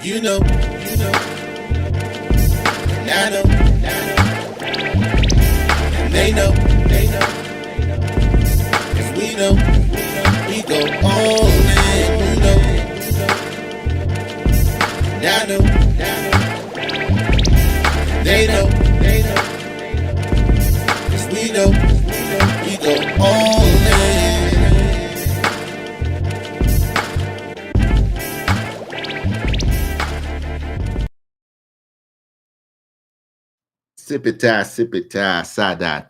You know, and I know, and they know, 'cause we go all in. And I know, and they know, 'cause we go all in. Sip it, side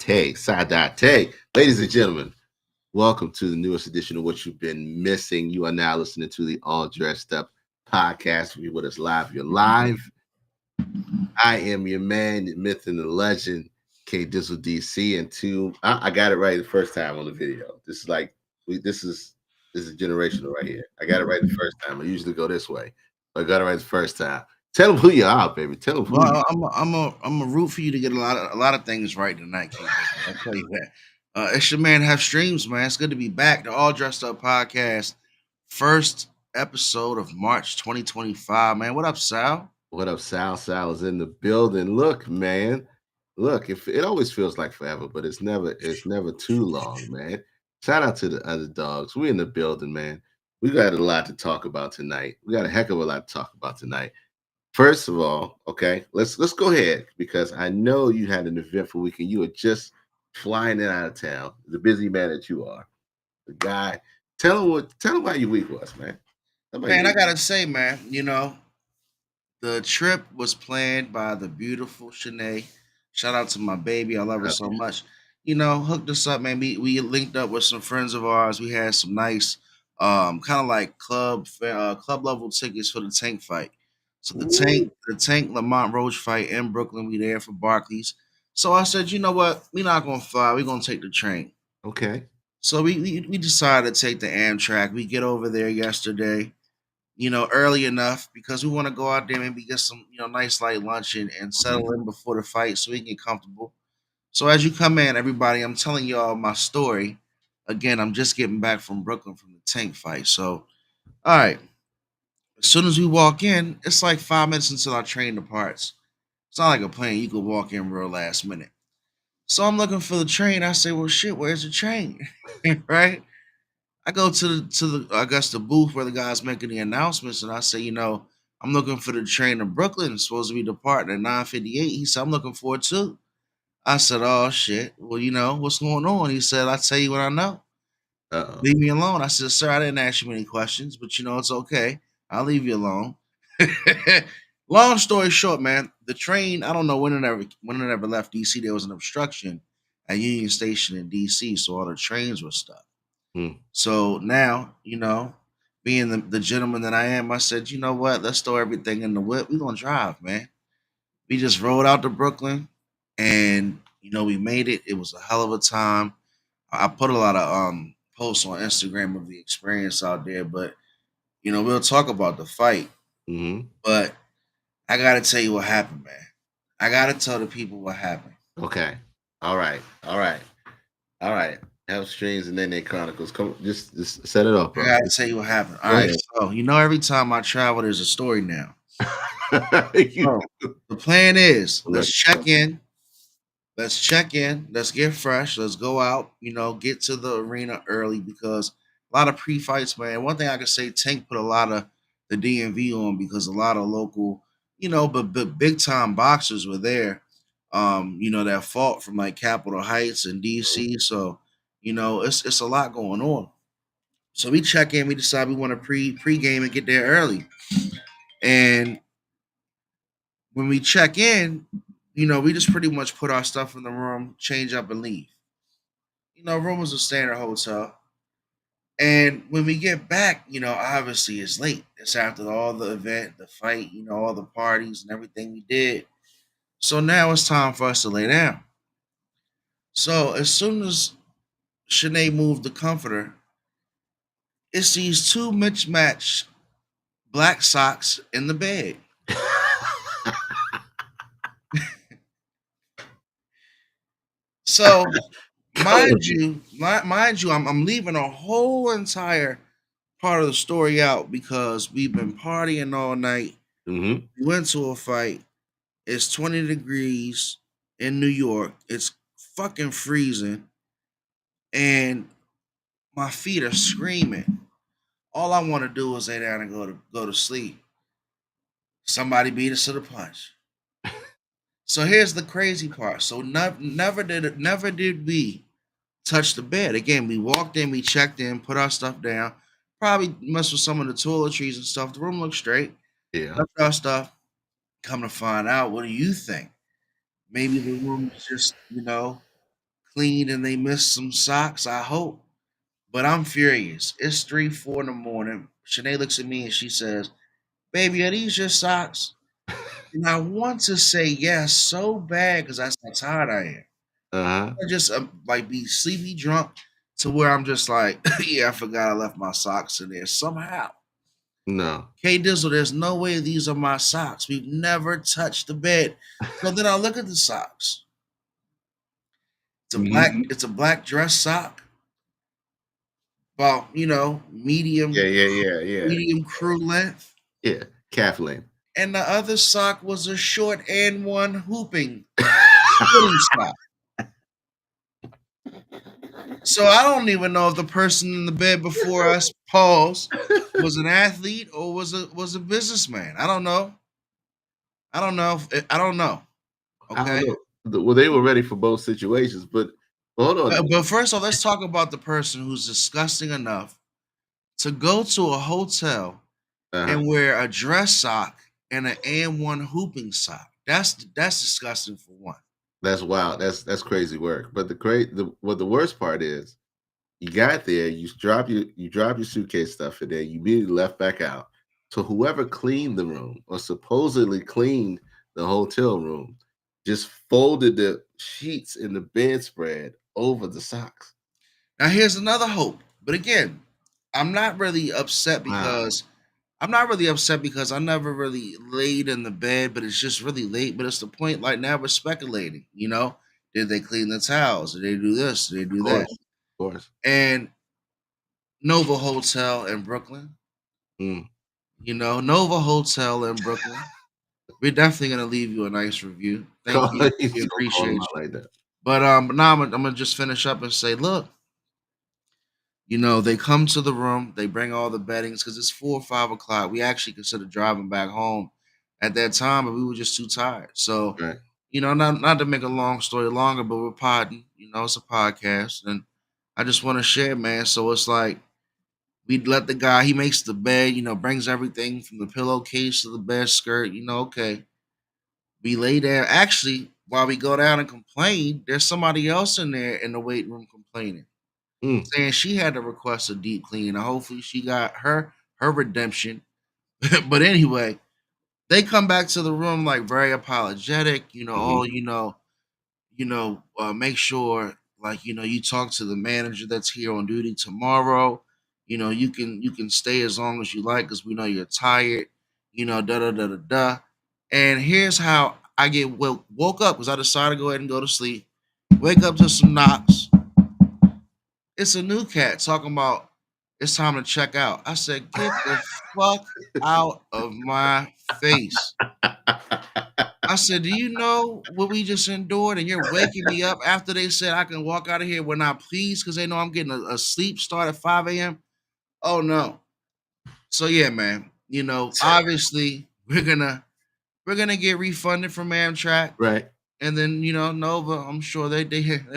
take. Ladies and gentlemen, welcome to the newest edition of What You've Been Missing. You are now listening to the All Dressed Up podcast. If you're with us live, you're live. I am your man, the myth and the legend, K Dizzle DC. And two, I got it right the first time on the video. This is like this is generational right here. I got it right the first time. I usually go this way, but I got it right the first time. Tell them who you are, baby. Tell them who you Well, I'm a root for you to get a lot of things right tonight, King. I'll tell you that. It's your man Have Streams, man. It's good to be back. The All Dressed Up podcast, first episode of March 2025. Man, what up, Sal? What up, Sal? Sal is in the building. Look, man. Look, if it always feels like forever, but it's never too long, man. Shout out to the underdogs. We in the building, man. We got a lot to talk about tonight. We got a heck of a lot to talk about tonight. First of all, okay, let's go ahead because I know you had an eventful weekend. You were just flying in out of town. The busy man that you are, the guy. Tell him how your week was, man. Man, I gotta say, man, the trip was planned by the beautiful Shanae. Shout out to my baby. I love her so much. Hooked us up, man. We linked up with some friends of ours. We had some nice, kind of like club level tickets for the tank fight. So the tank Lamont Roach fight in Brooklyn. We there for Barclays. So I said, you know what? We're not gonna fly. We're gonna take the train. Okay. So we decided to take the Amtrak. We get over there yesterday, early enough because we want to go out there, maybe get some, nice light lunch and settle in before the fight so we can get comfortable. So as you come in, everybody, I'm telling y'all my story. Again, I'm just getting back from Brooklyn from the tank fight. So, all right. As soon as we walk in, it's like 5 minutes until our train departs. It's not like a plane. You could walk in real last minute. So I'm looking for the train. I say, well, shit, where's the train? Right? I go to the I guess the booth where the guy's making the announcements, and I say, I'm looking for the train to Brooklyn. It's supposed to be departing at 9:58. He said, I'm looking for it too. I said, oh shit. Well, what's going on? He said, I'll tell you what I know. Leave me alone. I said, sir, I didn't ask you any questions, but it's okay. I'll leave you alone. Long story short, man, the train, I don't know when it ever left DC. There was an obstruction at Union Station in DC, so all the trains were stuck. So now, being the gentleman that I am, I said, you know what? Let's throw everything in the whip. We're gonna drive, man. We just rode out to Brooklyn and we made it. It was a hell of a time. I put a lot of posts on Instagram of the experience out there, but we'll talk about the fight. But I gotta tell you what happened, man. I gotta tell the people what happened. Okay. All right. Have Streams and then they Chronicles. Come, just set it up, bro. I gotta tell you what happened. All right. So every time I travel, there's a story now. So, the plan is let's check in. Let's get fresh. Let's go out. Get to the arena early because a lot of pre-fights, man. One thing I can say, Tank put a lot of the DMV on because a lot of local, but big time boxers were there. That fought from like Capitol Heights and DC. So, it's a lot going on. So we check in. We decide we want to pre-game and get there early. And when we check in, we just pretty much put our stuff in the room, change up, and leave. Room was a standard hotel. And when we get back, obviously it's late. It's after all the event, the fight, all the parties and everything we did. So now it's time for us to lay down. So as soon as Shanae moved the comforter, it's these two mismatched black socks in the bed. So mind you, I'm leaving a whole entire part of the story out because we've been partying all night. Mm-hmm. We went to a fight. It's 20 degrees in New York. It's fucking freezing, and my feet are screaming. All I want to do is lay down and go to sleep. Somebody beat us to the punch. So here's the crazy part. So never did we touch the bed. Again, we walked in, we checked in, put our stuff down, probably messed with some of the toiletries and stuff. The room looked straight. Yeah. Left our stuff. Come to find out, what do you think? Maybe the room is just, clean and they missed some socks. I hope. But I'm furious. It's 3, 4 in the morning. Shanae looks at me and she says, "Baby, are these your socks?" And I want to say yes so bad because that's how tired I am. Uh-huh. I just like be sleepy drunk to where I'm just like, yeah, I forgot I left my socks in there somehow. No. K Dizzle, there's no way these are my socks. We've never touched the bed. So then I look at the socks. It's a black, Mhm. it's a black dress sock, about Yeah, medium yeah, yeah, yeah. medium crew length. Yeah. Kathleen. And the other sock was a short and one footing sock. So I don't even know if the person in the bed before us, pause, was an athlete or was a businessman. I don't know. I don't know. I don't know. I don't Okay. know. Well, they were ready for both situations, but hold on. But first off, let's talk about the person who's disgusting enough to go to a hotel Uh-huh. and wear a dress sock and an and one hooping sock. That's disgusting for one. That's wild. That's crazy work. But the worst part is you got there, you drop your suitcase stuff in there, you immediately left back out. So whoever cleaned the room or supposedly cleaned the hotel room just folded the sheets in the bedspread over the socks. Now here's another hope. But again, I'm not really upset Wow. because I'm not really upset because I never really laid in the bed, but it's just really late. But it's the point, like now we're speculating, Did they clean the towels? Did they do this? Did they Of do that? course. Of course. And Nova Hotel in Brooklyn, Mm. Nova Hotel in Brooklyn. We're definitely gonna leave you a nice review. Thank you. We Please don't call them appreciate out you. like that. But now I'm gonna just finish up and say, look, they come to the room, they bring all the beddings because it's 4 or 5 o'clock. We actually considered driving back home at that time, but we were just too tired. So, Right. not to make a long story longer, but we're podding. It's a podcast, and I just want to share, man. So it's like we let the guy. He makes the bed. Brings everything from the pillowcase to the bed skirt. Okay. We lay down. Actually, while we go down and complain, there's somebody else in there in the weight room complaining, Mm. saying she had to request a deep clean. And hopefully, she got her redemption. But anyway, they come back to the room like very apologetic. Mhm. Make sure like you talk to the manager that's here on duty tomorrow. You can stay as long as you like because we know you're tired. Da da da da da. And here's how I get woke up because I decided to go ahead and go to sleep. Wake up to some knocks. It's a new cat talking about it's time to check out. I said, get the fuck out of my face. I said, do you know what we just endured? And you're waking me up after they said I can walk out of here when I please because they know I'm getting a sleep start at 5 a.m. Oh no. So yeah, man. Obviously we're gonna get refunded from Amtrak. Right. And then, Nova, I'm sure they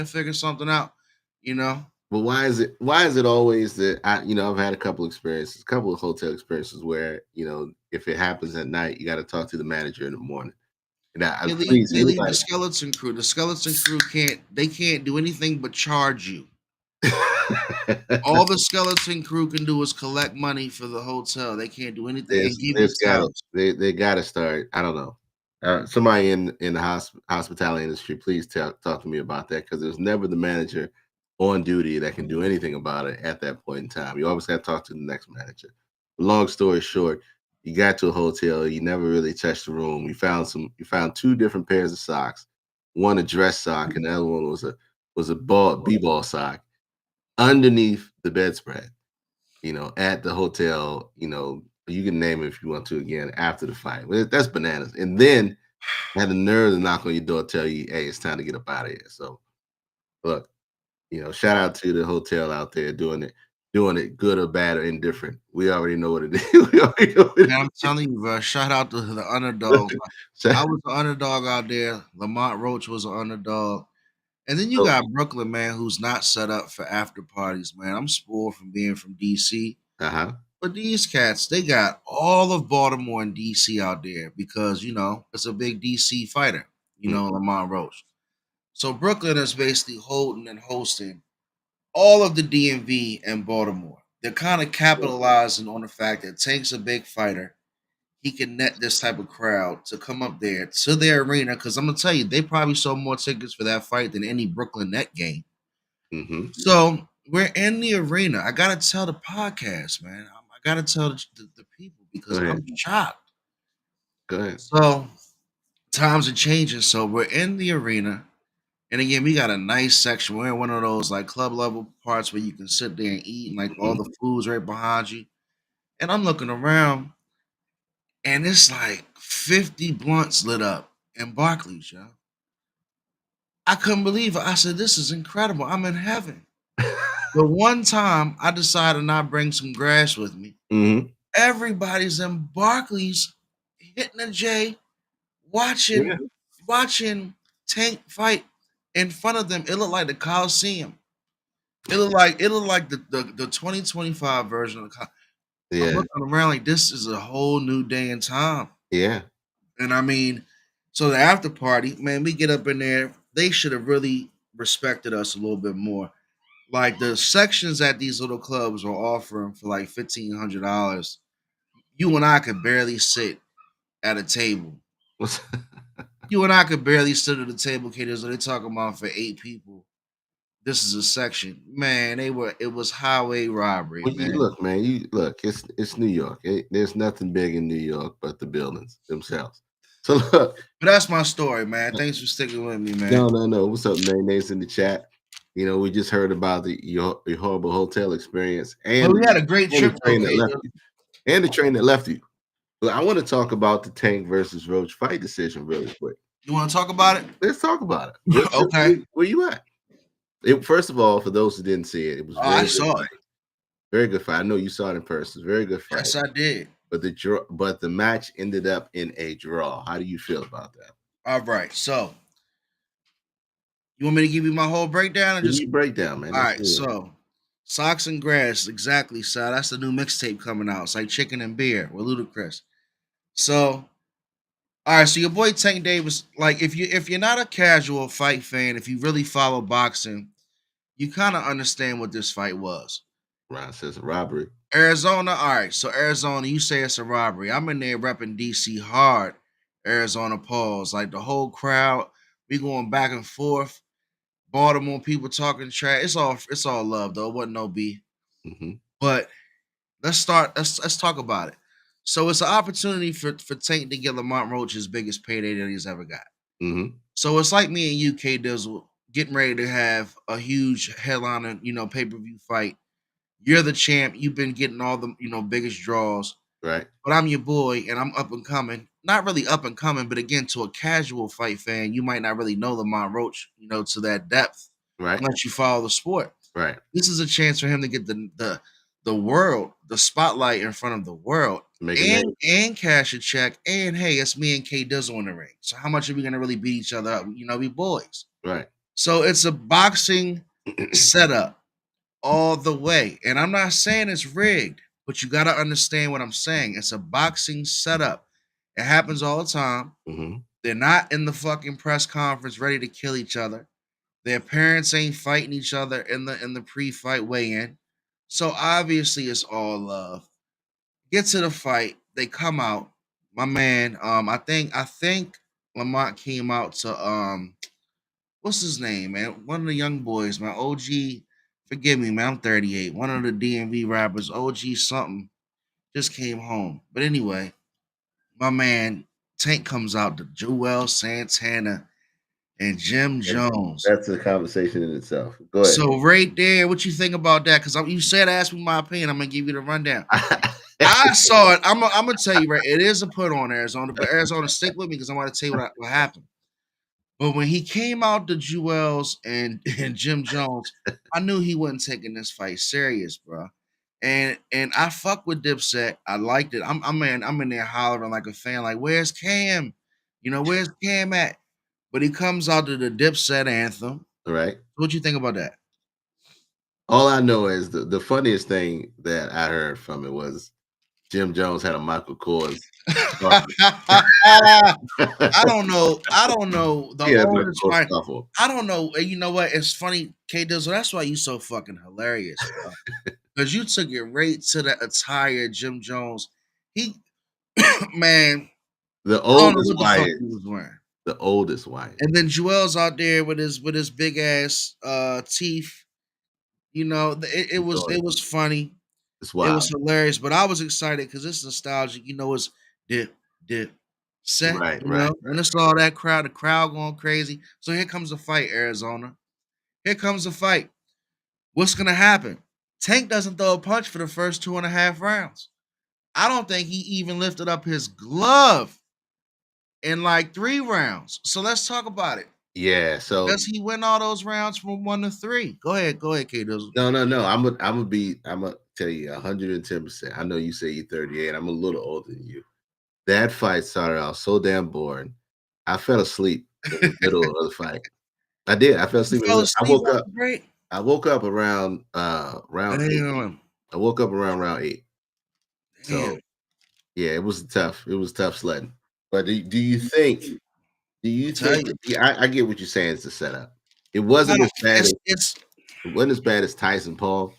figure something out, you know. But why is it always that I've had a couple of hotel experiences where, if it happens at night, you got to talk to the manager in the morning. And I They leave please they leave the anybody. skeleton crew. The skeleton crew can't do anything but charge you. All the skeleton crew can do is collect money for the hotel. They can't do anything and give you there's gotta towels. they gotta start. I don't know. Somebody in the hospitality industry, please talk to me about that because there's never the manager on duty that can do anything about it at that point in time. You always got to talk to the next manager. Long story short, you got to a hotel, you never really touched the room. You found two different pairs of socks, one a dress sock, and the other one was a ball b-ball sock underneath the bedspread. At the hotel, You can name it if you want to again after the fight. Well, that's bananas. And then had the nerve to knock on your door, tell you, "Hey, it's time to get up out of here." So look, shout out to the hotel out there doing it good or bad or indifferent. We already know what it is. We already know what it Man, I'm telling you, bro, shout out to the underdogs. is. I was the underdog out there. Lamont Roach was an underdog. And then you So, got Brooklyn, man, who's not set up for after parties, man. I'm spoiled from being from DC. uh-huh. But these cats, they got all of Baltimore and DC out there because, it's a big DC fighter, Mhm. Lamont Roach. So Brooklyn is basically holding and hosting all of the DMV and Baltimore. They're kind of capitalizing on the fact that Tank's a big fighter. He can net this type of crowd to come up there to their arena. Because I'm gonna tell you, they probably sold more tickets for that fight than any Brooklyn net game. Mhm. So we're in the arena. I gotta tell the podcast, man. I gotta tell the people Go because I'm ahead. shocked. Go ahead. So times are changing. So we're in the arena. And again, we got a nice section. We're in one of those like club level parts where you can sit there and eat, and like all Mhm. the food's right behind you. And I'm looking around, and it's like 50 blunts lit up in Barclays, yo. I couldn't believe it. I said, "This is incredible. I'm in heaven." But one time, I decided to not bring some grass with me. Mhm. Everybody's in Barclays hitting a J, Yeah. watching Tank fight in front of them. It looked like the Coliseum. It looked like the 2025 version of the I'm Yeah. looking around like this is a whole new day and time. Yeah. And I mean, so the after party, man, we get up in there. They should have really respected us a little bit more. Like the sections at these little clubs are offering for like $1,500. You and I could barely sit at a table. What's You and I could barely sit at a table, Kato. So they're talking about for 8 people. This is a section. Man, it was highway robbery, Well, you man. look, man. You look. It's New York. There's nothing big in New York but the buildings themselves. So look, But that's my story, man. Thanks for sticking with me, man. no. What's up, Mayonnaise in the chat? We just heard about your horrible hotel experience But we had a great and the trip though, train that left Kato. you and the train that left you. But I want to talk about the Tank versus Roach fight decision really quick. You want to talk about it? Let's talk about it. Where, Okay. where, where you at? First of all, for those who didn't see it, it was Oh, I very good saw it. fight. Very good fight. I know you saw it in person. Very good fight. Yes, I did. But the match ended up in a draw. How do you feel about that? All right. So you want me to give you my whole breakdown or Give just me a breakdown, man. all Let's right, hear it. so Socks and Grass, exactly, so that's the new mixtape coming out. It's like Chicken and Beer with Ludacris. So all right, so your boy Tank Davis, like if you're not a casual fight fan, if you really follow boxing, you kind of understand what this fight was. Ron says a robbery. Arizona, all right. So Arizona, you say it's a robbery. I'm in there repping DC hard. Arizona pause. Like the whole crowd, we going back and forth. Baltimore people talking trash. It's all love though. It wasn't no beef. Hmm. But let's start. Let's talk about it. So it's an opportunity for Tank to get Lamont Roach his biggest payday that he's ever got. Hmm. So it's like me and you, K Dizzle, getting ready to have a huge headliner, pay-per-view fight. You're the champ. You've been getting all the, biggest draws. Right. But I'm your boy and I'm up and coming. Not really up and coming, but again, to a casual fight fan, you might not really know Lamont Roach, to that depth Right. unless you follow the sport. Right. This is a chance for him to get the world, the spotlight in front of the world, Make a name. and cash a check. And hey, it's me and K Dizzle in the ring. So how much are we gonna really beat each other up? We boys. Right. So it's a boxing setup all the way. And I'm not saying it's rigged, but you gotta understand what I'm saying. It's a boxing setup. It happens all the time. Hmm. They're not in the fucking press conference ready to kill each other. Their parents ain't fighting each other in the pre-fight weigh-in. So obviously it's all love. Get to the fight. They come out. My man, I think Lamont came out to what's his name, man? One of the young boys, man. OG, forgive me, man. I'm 38. One of the DMV rappers, OG something, just came home. But anyway, my man Tank comes out to Joel Santana and Jim Jones. That's a conversation in itself. Go ahead. So right there, what you think about that? Because you said ask me my opinion. I'm gonna give you the rundown. I saw it. I'm gonna tell you right. It is a put on Arizona, but Arizona stick with me because I'm gonna tell you what happened. But when he came out to Jewels and and Jim Jones, I knew he wasn't taking this fight serious, bro. And I fuck with Dipset. I liked it. I'm in there hollering like a fan, like, where's Cam? You know, where's Cam at? But he comes out to the Dipset anthem. Right. What you think about that? All I know is the funniest thing that I heard from it was Jim Jones had a Michael Kors scarf. I don't know. I don't know. The He had a Michael oldest Kors fight. scarf on. I don't know. And you know what? It's funny, K Dizzle. That's why you so fucking hilarious, bro. Because you took it right to the attire, Jim Jones. He, man, The I don't know oldest what the fuck Wyatt. he was wearing. The oldest Wyatt. And then Joel's out there with his big ass teeth. You know, it was funny. It's It wild. was hilarious. But I was excited because it's nostalgic. You know, it's dip, dip, set. Right, You right. know, and it's all that crowd, the crowd going crazy. So here comes the fight, Arizona. Here comes the fight. What's gonna happen? Tank doesn't throw a punch for the first 2.5 rounds. I don't think he even lifted up his glove in like 3 rounds. So let's talk about it. Yeah. So Does he win all those rounds from 1 to 3? Go ahead, K Dizzle. no. I'm gonna tell you 110%. I know you say you're 38. I'm a little older than you. That fight started out so damn boring. I fell asleep in the middle of the fight. I did. I fell You asleep. fell I asleep woke on up. the break? I woke up around round 8. Damn. I woke up around round 8. So Damn. yeah, it was tough. It was tough sledding. But do you think? Do you Tell think? you. Yeah, I get what you're saying. It's the setup. It No, wasn't as bad as it's it wasn't as bad as Tyson Paul,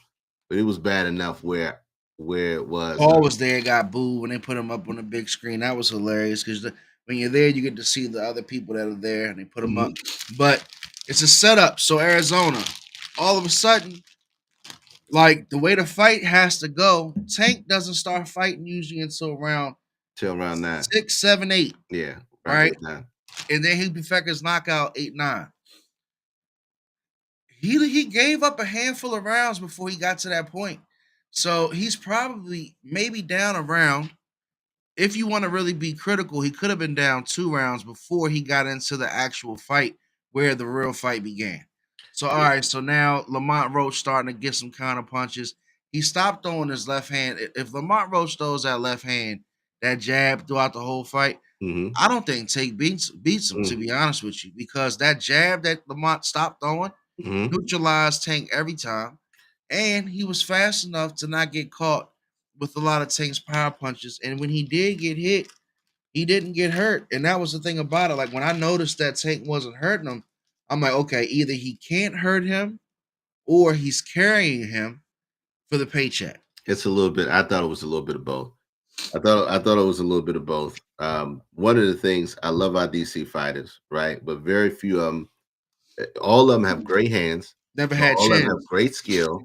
but it was bad enough where it was. Paul was there, got booed when they put him up on the big screen. That was hilarious because when you're there, you get to see the other people that are there and they put them up. But it's a setup. So Arizona, all of a sudden, like the way the fight has to go, Tank doesn't start fighting usually until around till around 9. 6, 7, 8, Yeah, right right? there 9. And then he Fekker's knockout 8, 9. He gave up a handful of rounds before he got to that point. So he's probably maybe down a round. If you want to really be critical, he could have been down 2 rounds before he got into the actual fight where the real fight began. So all right, so now Lamont Roach starting to get some counter punches. He stopped throwing his left hand. If Lamont Roach throws that left hand, that jab throughout the whole fight, Mhm. I don't think Tank beats him, to be honest with you, because that jab that Lamont stopped throwing Mhm. neutralized Tank every time, and he was fast enough to not get caught with a lot of Tank's power punches. And when he did get hit, he didn't get hurt, and that was the thing about it. Like when I noticed that Tank wasn't hurting him, I'm like, okay, either he can't hurt him or he's carrying him for the paycheck. It's a little bit. I thought it was a little bit of both. I thought it was a little bit of both. One of the things I love our DC fighters, right? But very few of them. All of them have great hands. Never had All of them chance. have great skill,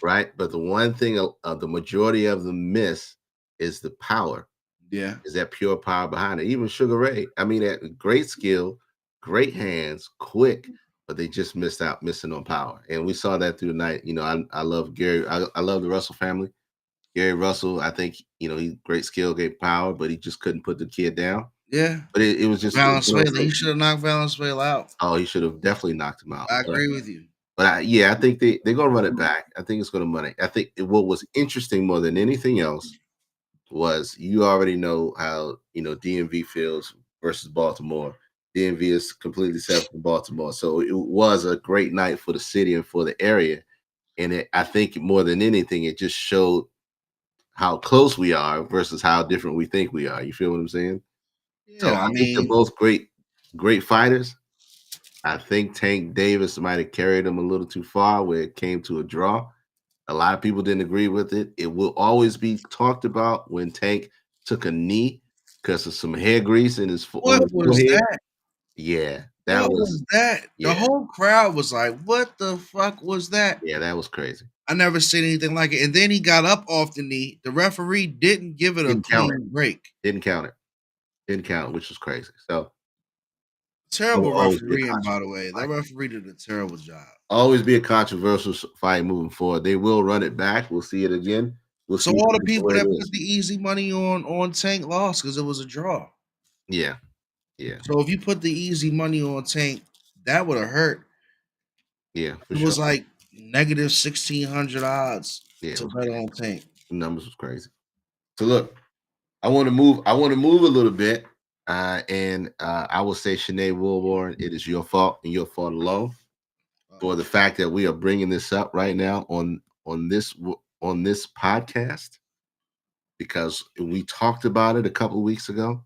right? But the one thing the majority of them miss is the power. Yeah. Is that pure power behind it? Even Sugar Ray. I mean, that great skill, great hands, quick, but they just missing on power. And we saw that through the night. You know, I love Gary. I love the Russell family. Gary Russell, I think, he great skill, great power, but he just couldn't put the kid down. Yeah. But it was just Valenzuela, he should have knocked Valenzuela out. Oh, he should have definitely knocked him out. I agree with you. But I think they're gonna run it back. I think it's gonna run it. I think what was interesting more than anything else was you already know how DMV feels versus Baltimore. DMV is completely separate from Baltimore, so it was a great night for the city and for the area. And I think more than anything, it just showed how close we are versus how different we think we are. You feel what I'm saying? So Yeah, I I think they're mean, both great fighters. I think Tank Davis might have carried them a little too far where it came to a draw. A lot of people didn't agree with it. It will always be talked about when Tank took a knee because of some hair grease in on what his was forehead. that? Yeah, that What was was that? The yeah, whole crowd was like, "What the fuck was that?" yeah, that was crazy. I never seen anything like it. And then he got up off the knee. The referee didn't give it a Didn't count it. clean break. Didn't count it. Didn't count it, which was crazy. So it will Terrible always be a refereeing, by the controversial way. That fight. referee did a terrible job. Always be a controversial fight moving forward. They will run it back. We'll see it again. We'll So see all the the people way it that is. put the easy money on Tank lost because it was a draw. Yeah, yeah, So if you put the easy money on Tank, that would have hurt. yeah, for It sure. was like negative 1,600 odds Yeah, it to was bet crazy. on Tank. The numbers was crazy. So look, I want to move. I want to move a little bit, and I will say, Shanae Woolborn, it is your fault and your fault alone for the fact that we are bringing this up right now on this podcast because we talked about it a couple of weeks ago,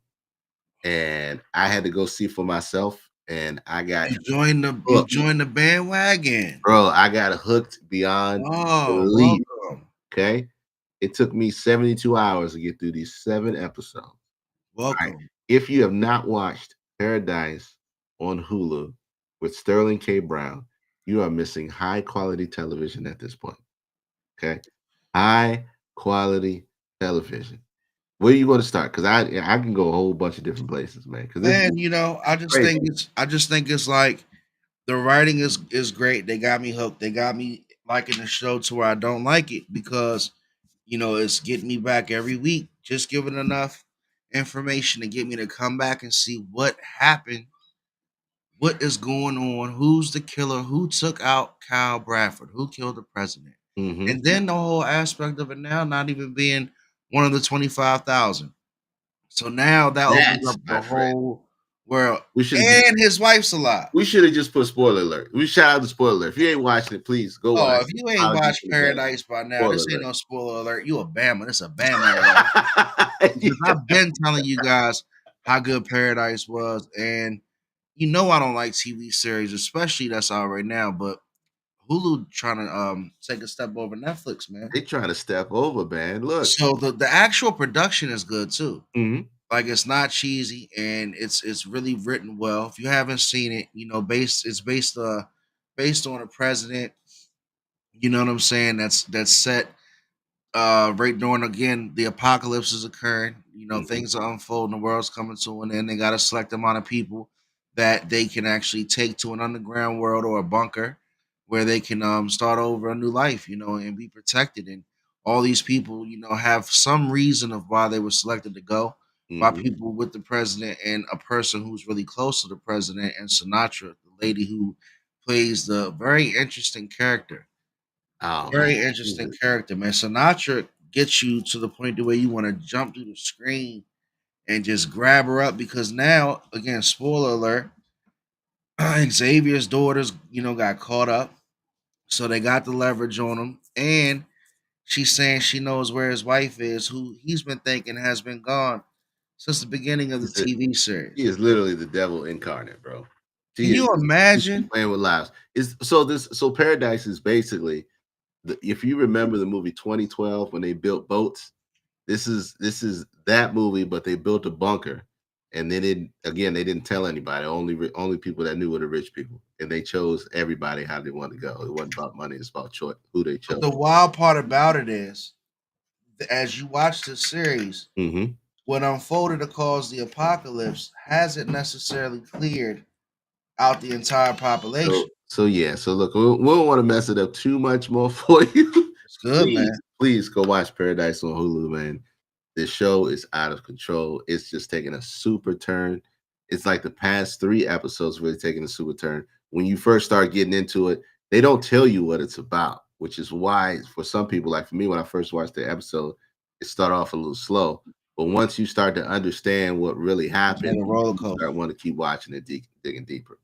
and I had to go see for myself, and I got You hooked, joined the bandwagon. bro. I got hooked beyond Oh, belief. welcome. Okay, it took me 72 hours to get through these 7 episodes. Right. Welcome. If you have not watched Paradise on Hulu with Sterling K. Brown, you are missing high quality television at this point. Okay. High quality television. Where are you going to start? Because I can go a whole bunch of different places, man. Because this is Man, crazy. I just think it's like the writing is great. They got me hooked. They got me liking the show to where I don't like it because it's getting me back every week. Just giving enough information to get me to come back and see what happened, what is going on, who's the killer, who took out Kyle Bradford, who killed the president. Hmm. And then the whole aspect of it now not even being one of the 25,000. So now that opens That's up the my friend. whole world. We should have And his wife's alive. just put spoiler alert. We shout out the spoiler alert. If you ain't watching it, please go Oh, watch if it. you ain't Apologies watched in advance. Paradise by now, Spoiler this ain't alert. no spoiler alert. You a Bama. This a Bama alert. Because Yeah. I've been telling you guys how good Paradise was. And I don't like TV series, especially that's out right now. But Hulu trying to take a step over Netflix, man. They trying to step over, man. Look. So the actual production is good too. Mhm. Like it's not cheesy and it's really written well. If you haven't seen it, based on a president, you know what I'm saying, that's set right during again the apocalypse is occurring. Mhm. Things are unfolding, the world's coming to an end. They got a select amount of people that they can actually take to an underground world or a bunker where they can start over a new life, and be protected. And all these people, have some reason of why they were selected to go by Mhm. people with the president and a person who's really close to the president and Sinatra, the lady who plays the very interesting character. Oh man. Very interesting character, man. Sinatra gets you to the point to where you want to jump through the screen and just grab her up because now, again, spoiler alert, Xavier's daughters, got caught up. So they got the leverage on him. And she's saying she knows where his wife is, who he's been thinking has been gone since the beginning of the He's a- TV He series. is literally the devil incarnate, bro. Can She is you she's imagine? playing with lives. So Paradise is basically if you remember the movie 2012 when they built boats, this is that movie, but they built a bunker, and they didn't tell anybody. Only people that knew were the rich people, and they chose everybody how they wanted to go. It wasn't about money; it's about choice, who they But chose. the wild part about it is, as you watch the series, Hmm. what unfolded to cause the apocalypse hasn't necessarily cleared out the entire So population. so yeah. So look, we don't want to mess it up too much more for you. It's good, man. Please go watch Paradise on Hulu, man. This show is out of control. It's just taking a super turn. It's like the past 3 episodes really taking a super turn. When you first start getting into it, they don't tell you what it's about, which is why for some people, like for me, when I first watched the episode, it started off a little slow. But once you start to understand what really It's like happened, a roller you start coaster. wanting to keep watching it, digging deeper.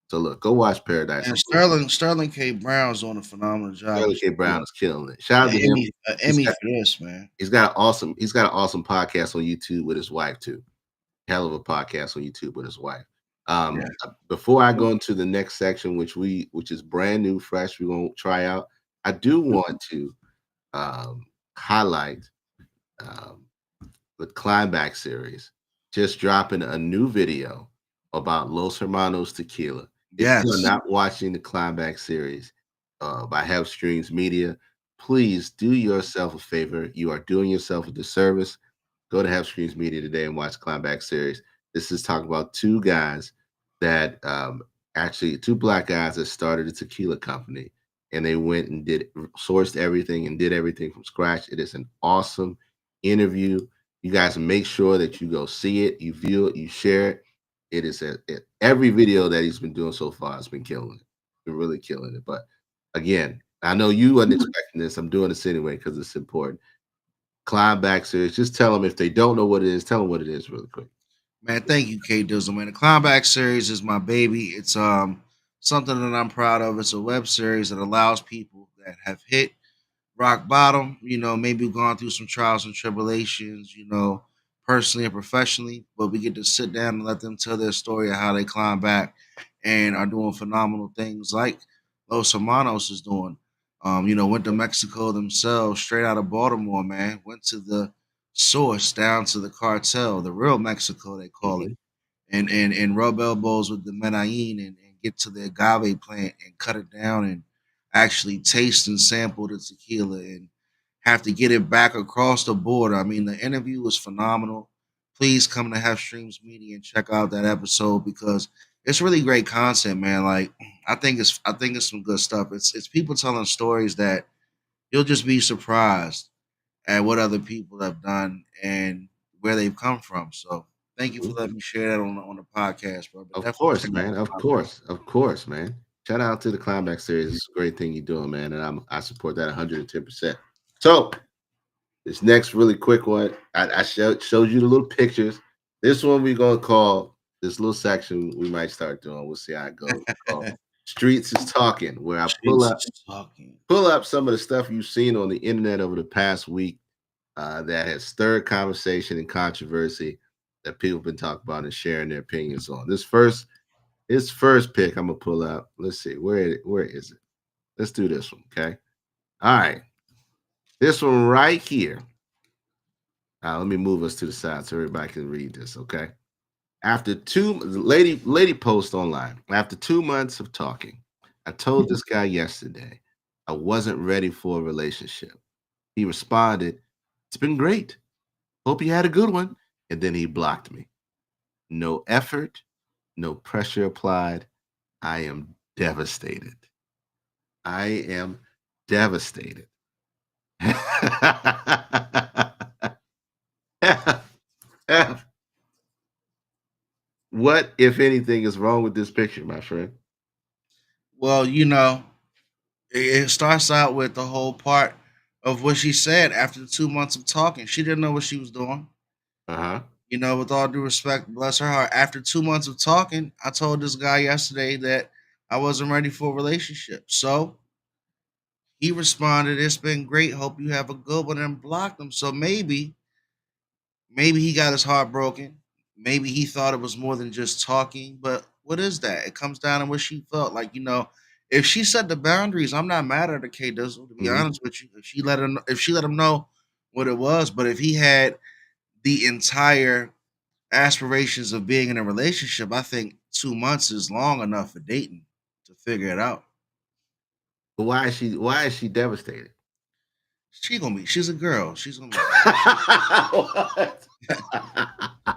So look, go watch Paradise And on Hulu. Sterling K. Brown's doing a phenomenal job. Sterling With K. you. Brown is killing it. Shout out to him. An He's Emmy got for this, man. he's got an awesome podcast on YouTube with his wife too. Hell of a podcast on YouTube with his wife. Yeah. Before I go into the next section, which is brand new, fresh, we're gonna try out. I do want to highlight um, the Climbback series, just dropping a new video about Los Hermanos Tequila. If you are Yes. not watching the Climbback series by Have Streams Media, please do yourself a favor. You are doing yourself a disservice. Go to Have Streams Media today and watch Climbback series. This is talking about two guys that actually two black guys that started a tequila company and they went and sourced everything and did everything from scratch. It is an awesome interview. You guys make sure that you go see it, you view it, you share it. It is every video that he's been doing so far has been killing it. Been really killing it. But again, I know you wasn't expecting this. I'm doing this anyway because it's important. Climb Back series. Just tell them if they don't know what it is, tell them what it is really quick. Man, thank you, K Dizzle. Man, the Climbback series is my baby. It's something that I'm proud of. It's a web series that allows people that have hit rock bottom, maybe gone through some trials and tribulations, personally and professionally, but we get to sit down and let them tell their story of how they climb back and are doing phenomenal things like Los Hermanos is doing. Went to Mexico themselves, straight out of Baltimore, man. Went to the source, down to the cartel, the real Mexico, they call it, Mhm. and rub elbows with the Medellin and get to the agave plant and cut it down and actually taste and sample the tequila and have to get it back across the border. I mean, the interview was phenomenal. Please come to Have Streams Media and check out that episode because it's really great content, man. Like I think it's some good stuff. It's people telling stories that you'll just be surprised at what other people have done and where they've come from. So thank you for Mhm. letting me share that on the podcast, bro. But Of definitely course, check out man. the Of Climb Back. course. Of course, man. Shout out to the Climax series. It's a great thing you're doing, man. And I support that 110%. So this next really quick one, I showed you the little pictures. This one we're gonna call this little section we might start doing. We'll see how it goes. Called Streets is Talking, where I She's just talking. pull up some of the stuff you've seen on the internet over the past week that has stirred conversation and controversy that people have been talking about and sharing their opinions on. His first pick I'm gonna pull up. Let's see, where is it? Let's do this one, okay? All right, this one right here. Let me move us to the side so everybody can read this, okay? After lady post online. After 2 months of talking, I told this guy yesterday I wasn't ready for a relationship. He responded, "It's been great. Hope you had a good one." And then he blocked me. No effort, no pressure applied. I am devastated. I am devastated. What, if anything, is wrong with this picture, my friend? Well, it starts out with the whole part of what she said after the 2 months of talking. She didn't know what she was doing. Uh-huh. With all due respect, bless her heart. After 2 months of talking, I told this guy yesterday that I wasn't ready for a relationship. So he responded, "It's been great. Hope you have a good one," and blocked him. So maybe he got his heart broken. Maybe he thought it was more than just talking. But what is that? It comes down to what she felt. Like, if she set the boundaries, I'm not mad at her, K Dizzle, to be Mhm. honest with you. If she let him know what it was, but if he had the entire aspirations of being in a relationship, I think 2 months is long enough for dating to figure it out. But why is she devastated? She's a girl. She's gonna be What?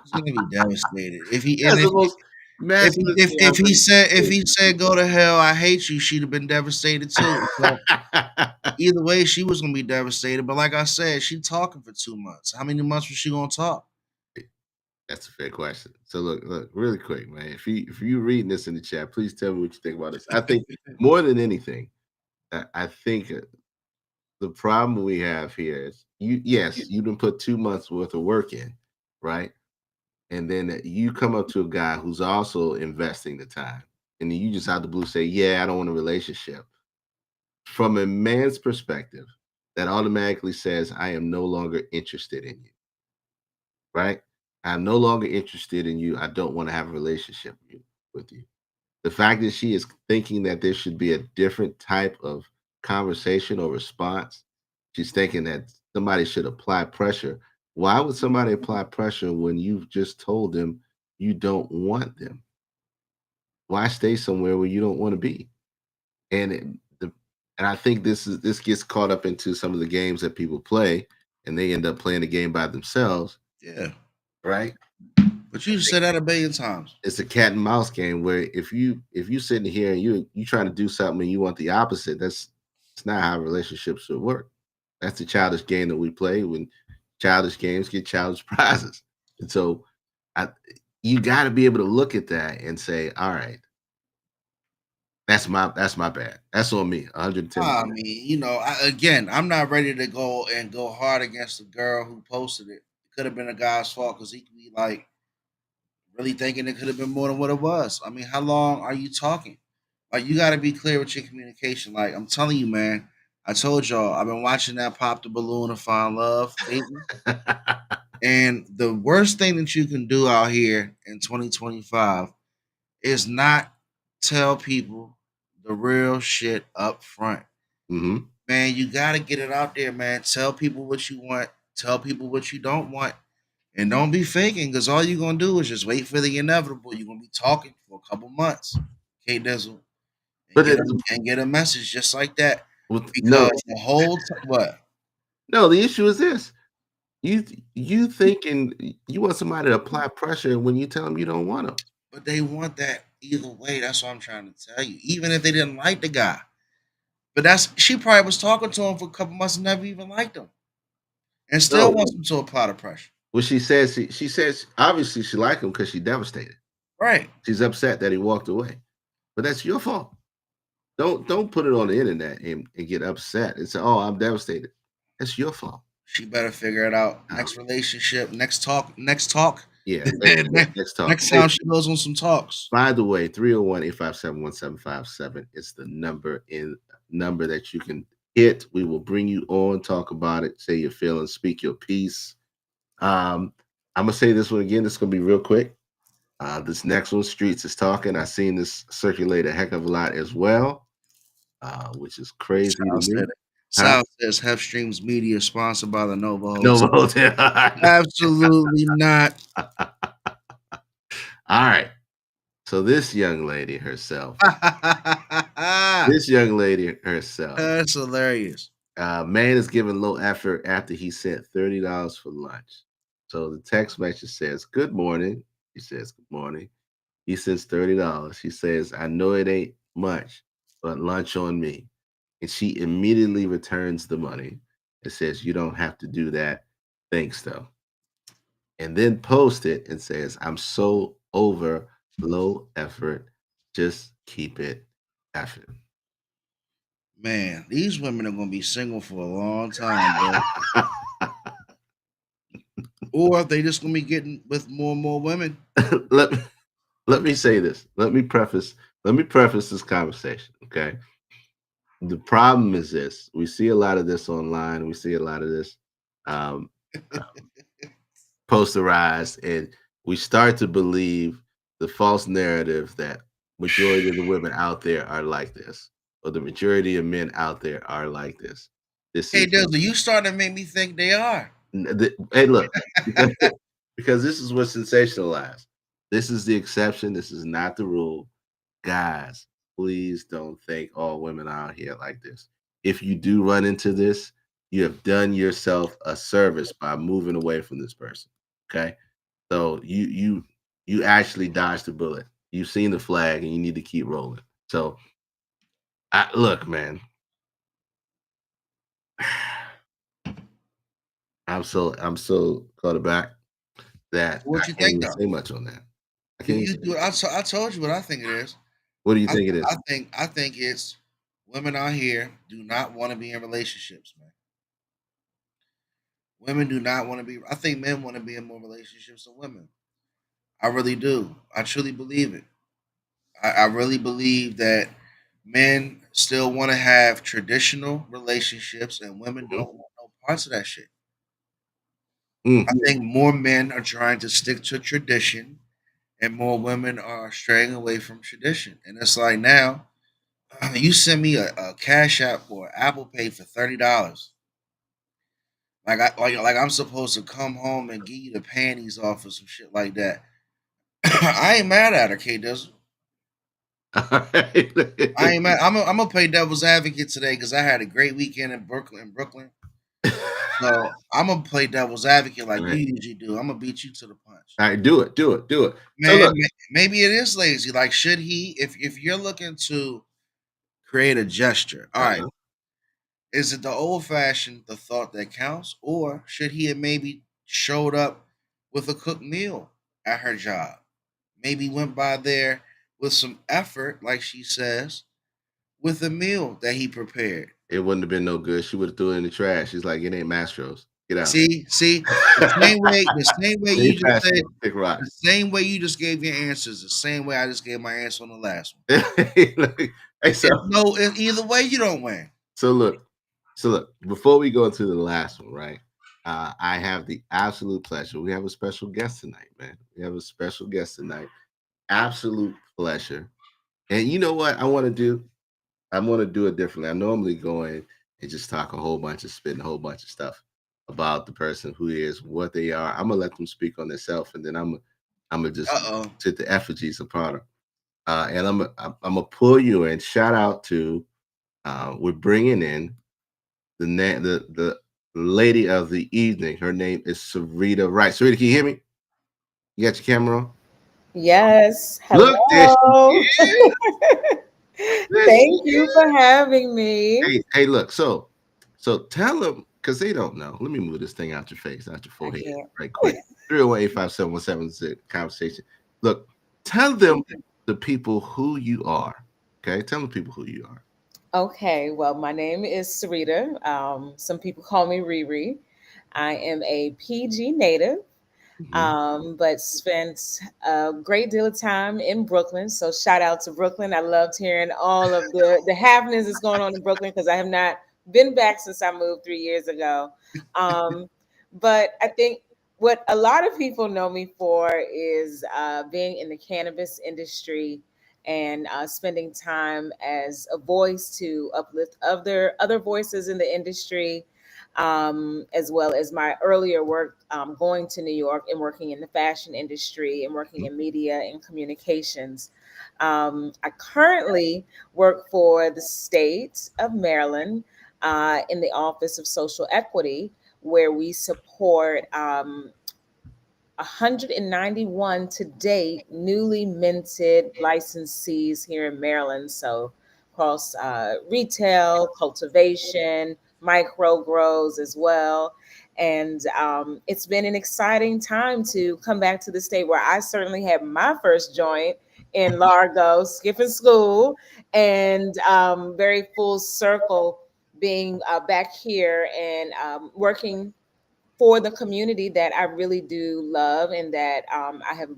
she's gonna be devastated. If he and That's the most if he masculine if, thing if I've he ever said if he said go to hell, I hate you, she'd have been devastated too. So seen. either way, she was gonna be devastated. But like I said, she talking for 2 months. How many months was she gonna talk? That's a fair question. So look, really quick, man. If you reading this in the chat, please tell me what you think about this. I think more than anything, I think the problem we have here is yes, you didn't put 2 months worth of work in, right? And then you come up to a guy who's also investing the time, and then you just out the blue say, "Yeah, I don't want a relationship." From a man's perspective, that automatically says, "I am no longer interested in you." Right? I'm no longer interested in you. I don't want to have a relationship with you. The fact that she is thinking that there should be a different type of conversation or response, she's thinking that somebody should apply pressure. Why would somebody apply pressure when you've just told them you don't want them? Why stay somewhere where you don't want to be? And and I think this gets caught up into some of the games that people play, and they end up playing the game by themselves, Yeah. right? But you said that a billion times. It's a cat and mouse game where if you sitting here and you trying to do something and you want the opposite, It's not how relationships should work. That's the childish game that we play when childish games get childish prizes. And so I you got to be able to look at that and say, all right, that's my bad. That's on me. 110%. I mean, I'm not ready to go hard against the girl who posted it. It could have been a guy's fault because he could be like really thinking it could have been more than what it was. I mean, how long are you talking? Like, you got to be clear with your communication. Like, I'm telling you, man. I told y'all, I've been watching that Pop the Balloon and Find Love lately. And the worst thing that you can do out here in 2025 is not tell people the real shit up front. Hmm. Man, you got to get it out there, man. Tell people what you want, tell people what you don't want, and don't be faking because all you're going to do is just wait for the inevitable. You're going to be talking for a couple months, K Dizzle, and But get, and get a message just like that. no, Because the whole time, what? no, the issue is this. You thinking you want somebody to apply pressure when you tell them you don't want them. But they want that either way. That's what I'm trying to tell you. Even if they didn't like the guy. But she probably was talking to him for a couple months and never even liked him. And still No, wants him to apply the pressure. well, she says obviously she liked him because she's devastated. Right. She's upset that he walked away. But that's your fault. Don't put it on the internet and get upset and say, "Oh, I'm devastated." That's your fault. She better figure it out. Next relationship, next talk. Yeah, let's talk. Next Hey, time she goes on some talks. by the way, 301-857-1757 is the number that you can hit. We will bring you on, talk about it, say your feelings, speak your piece. I'm gonna say this one again. This is gonna be real quick. This next one, Streets is talking. I've seen this circulate a heck of a lot as well, which is crazy to me. Huh? South says Hef Streams Media sponsored by the Nova Nova Hotel. Hotel. Absolutely not. All right. So this young lady herself, this young lady herself, That's hilarious. man is giving low effort after he sent $30 for lunch. So the text message says, "Good morning." He says, "Good morning." He sends $30. He says, "I know it ain't much, but lunch on me." And she immediately returns the money and says, "You don't have to do that. Thanks, though." And then post it and says, "I'm so over low effort. Just keep it effort." Man, these women are gonna be single for a long time, bro. Or they just gonna be getting with more and more women. let, me, let me say this. Let me preface this conversation, okay? The problem is this. We see a lot of this online. We see a lot of this um, posterized, and we start to believe the false narrative that majority of the women out there are like this, or the majority of men out there are like this. This Hey, is Dizzle, you starting to make me think they are. hey, look, because this is what's sensationalized. This is the exception. This is not the rule. Guys, please don't think all women out here like this. If you do run into this, you have done yourself a service by moving away from this person. Okay. So you actually dodged the bullet. You've seen the flag and you need to keep rolling. So look, man. I'm so caught aback that What I you can't think even though? say much on that. I can't even say much. I told you what I think it is. What do you think it is? I think it's women out here do not want to be in relationships, man. Women do not want to be. I think men want to be in more relationships than women. I really do. I truly believe it. I really believe that men still want to have traditional relationships and women Mhm. don't want no parts of that shit. Mm. I think more men are trying to stick to tradition and more women are straying away from tradition. And it's like now, you send me a cash app or Apple Pay for $30. Like I'm supposed to come home and give you the panties off or some shit like that. I ain't mad at her, K Dizzle. All right. I ain't mad. I'm gonna play devil's advocate today because I had a great weekend in Brooklyn. So I'm gonna play devil's advocate like All you right. usually do. I'm gonna beat you to the punch. All right, do it, do it, do it. So Man, look, maybe it is lazy. Like, should he if you're looking to create a gesture, all right, uh-huh. Is it the old fashioned, the thought that counts, or should he have maybe showed up with a cooked meal at her job? Maybe went by there with some effort, like she says, with a meal that he prepared. It wouldn't have been no good. She would have threw it in the trash. She's like, it ain't Mastro's. Get out. See, the same way It you ain't just said, Mastro's. Pick the rocks. same way you just gave your answers, the same way I just gave my answer on the last one. Hey, so Either way, you don't win. So look, before we go into the last one, right? I have the absolute pleasure. We have a special guest tonight, man. We have a special guest tonight. Absolute pleasure. And you know what I want to do? I want to do it differently. I normally go in and just talk a whole bunch of spitting a whole bunch of stuff about the person who is, what they are. I'm gonna let them speak on themselves, and then I'm gonna just Uh-oh. sit the effigies upon her. And I'm gonna pull you in. Shout out to we're bringing in the lady of the evening. Her name is Sarita Wright. Sarita, can you hear me? You got your camera on? Yes. Look, there Hello. she is. There she Thank you is. for having me. Hey, look. So tell them because they don't know. Let me move this thing out your face, out your I forehead, can't. right quick. 301-857-176 conversation. Look, tell them the people who you are. Okay, tell them people who you are. Okay, well, my name is Sarita. Some people call me Riri. I am a PG native, Mhm. but spent a great deal of time in Brooklyn. So shout out to Brooklyn. I loved hearing all of the happenings that's going on in Brooklyn because I have not been back since I moved 3 years ago. Um, but I think what a lot of people know me for is being in the cannabis industry and spending time as a voice to uplift other voices in the industry, as well as my earlier work going to New York and working in the fashion industry and working in media and communications. I currently work for the state of Maryland in the Office of Social Equity, where we support 191 to date newly minted licensees here in Maryland. So across retail, cultivation, micro grows as well. And it's been an exciting time to come back to the state where I certainly had my first joint in Largo, skipping school, and very full circle being back here and working for the community that I really do love and that I have,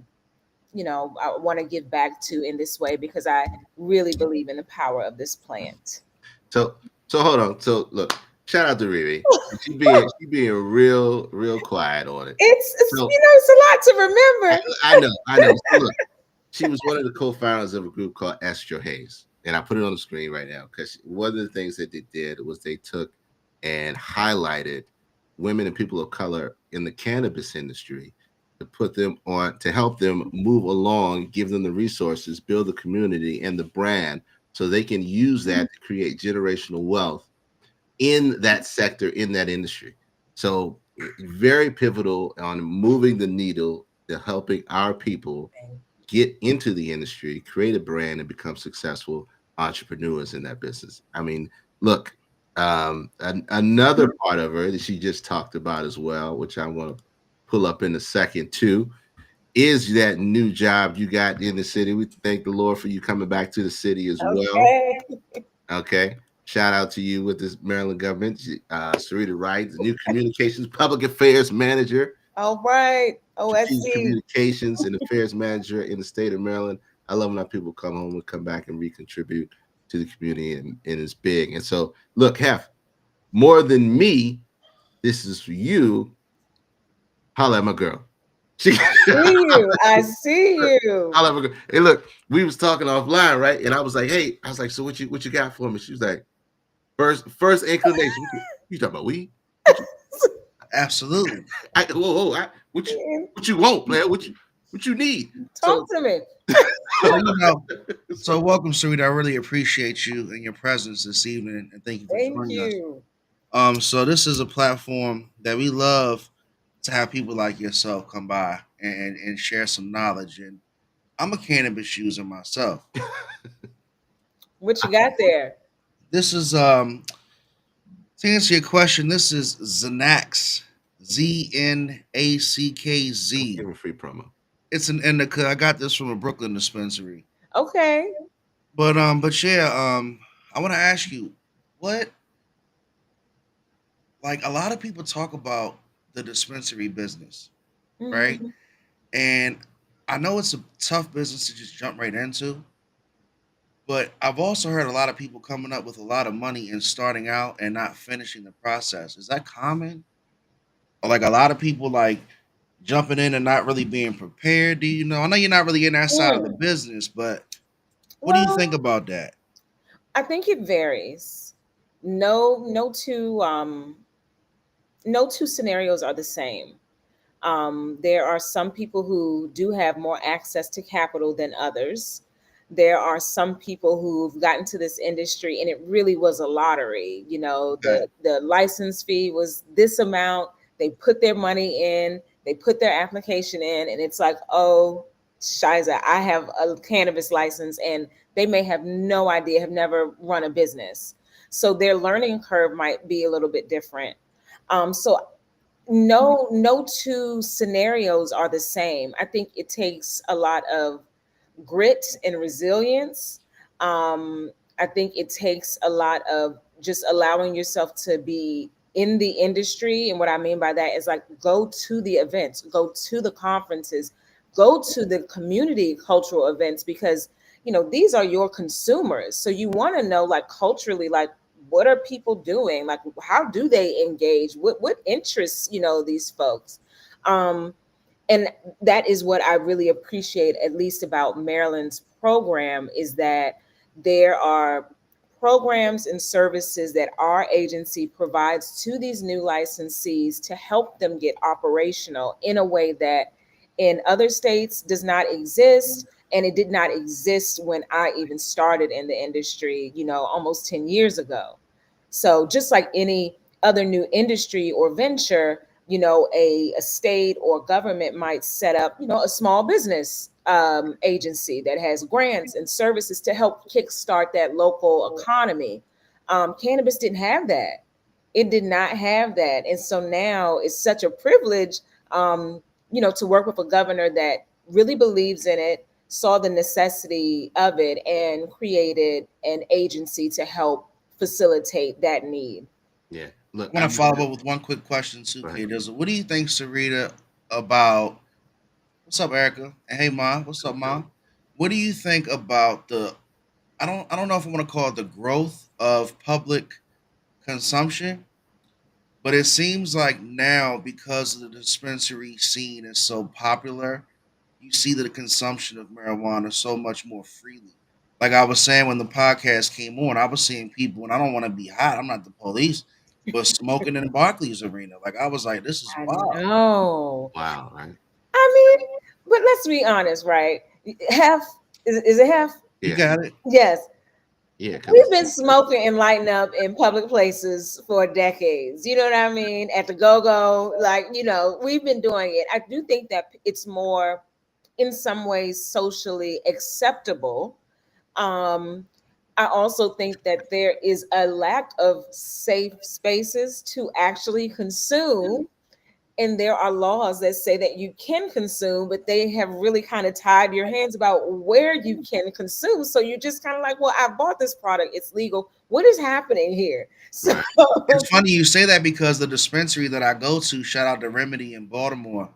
I want to give back to in this way because I really believe in the power of this plant. So hold on. So look, shout out to Riri. She being real quiet on it. It's So it's a lot to remember. I know. So look, she was one of the co-founders of a group called Astro Hayes, and I put it on the screen right now because one of the things that they did was they took and highlighted women and people of color in the cannabis industry to put them on to help them move along, give them the resources, build the community and the brand so they can use that to create generational wealth in that sector, in that industry. So very pivotal on moving the needle to helping our people get into the industry, create a brand, and become successful entrepreneurs in that business. I mean, look, another part of her that she just talked about as well, which I want to pull up in a second too, is that new job you got in the city. We thank the Lord for you coming back to the city as well. Okay. Okay. Shout out to you with this Maryland government, Sarita Wright, the new communications public affairs manager, All right. strategic OSC. communications and affairs manager in the state of Maryland. I love when our people come home and come back and recontribute to the community, and it's big. And so, look, Hef, more than me, this is for you. Holla at my girl. She I see you. holla at my girl. Hey, look, we was talking offline, right? And I was like, hey, I was like, so what you got for me? She was like, first inclination. You talking about weed? Absolutely. What you want, man? What you need? Talk to me. So welcome, Sarita. I really appreciate you and your presence this evening, and thank you for Thank joining us. you. So this is a platform that we love to have people like yourself come by and share some knowledge. And I'm a cannabis user myself. What you got there? This is To answer your question, this is Xanax, Znackz. Give him a free promo. It's an indica. I got this from a Brooklyn dispensary. Okay. But yeah, I want to ask you, what like a lot of people talk about the dispensary business, right? Hmm. And I know it's a tough business to just jump right into, but I've also heard a lot of people coming up with a lot of money and starting out and not finishing the process. Is that common? Or like a lot of people like jumping in and not really being prepared? Do you know? I know you're not really in that side of the Mm. business, but what do you think Well, about that? I think it varies. No, no two scenarios are the same. There are some people who do have more access to capital than others. There are some people who've gotten to this industry and it really was a lottery. You know, Okay. the license fee was this amount. They put their money in, they put their application in, and it's like, oh, Shiza, I have a cannabis license, and they may have no idea, have never run a business. So their learning curve might be a little bit different. So no two scenarios are the same. I think it takes a lot of grit and resilience. I think it takes a lot of just allowing yourself to be in the industry. And what I mean by that is like go to the events, go to the conferences, go to the community cultural events, because these are your consumers. So you want to know, like, culturally, like, what are people doing, like how do they engage, what interests these folks. Um and that is what I really appreciate, at least about Maryland's program, is that there are programs and services that our agency provides to these new licensees to help them get operational in a way that in other states does not exist. And it did not exist when I even started in the industry, almost 10 years ago. So just like any other new industry or venture, a state or government might set up, a small business agency that has grants and services to help kickstart that local economy. Cannabis didn't have that. It did not have that. And so now it's such a privilege, to work with a governor that really believes in it, saw the necessity of it, and created an agency to help facilitate that need. Yeah. Look, I want to follow up with one quick question too, go ahead. Kate. What do you think, Sarita, about what's up, Erica? And hey, Ma, what's up, Ma? What do you think about the I don't know if I want to call it the growth of public consumption, but it seems like now because the dispensary scene is so popular, you see the consumption of marijuana so much more freely. Like I was saying when the podcast came on, I was seeing people, and I don't want to be hot. I'm not the police, but smoking in Barclays Arena. Like I was like, this is I wild. know. Wow, right? I mean, but let's be honest, right? Half is it half? You Yeah, got it. Yes. yeah, We've because been smoking and lighting up in public places for decades. You know what I mean? At the go-go, like, we've been doing it. I do think that it's more, in some ways, socially acceptable. Um, I also think that there is a lack of safe spaces to actually consume. And there are laws that say that you can consume, but they have really kind of tied your hands about where you can consume. So you're just kind of like, well, I bought this product, it's legal. What is happening here? So right. It's funny you say that because the dispensary that I go to, shout out to Remedy in Baltimore,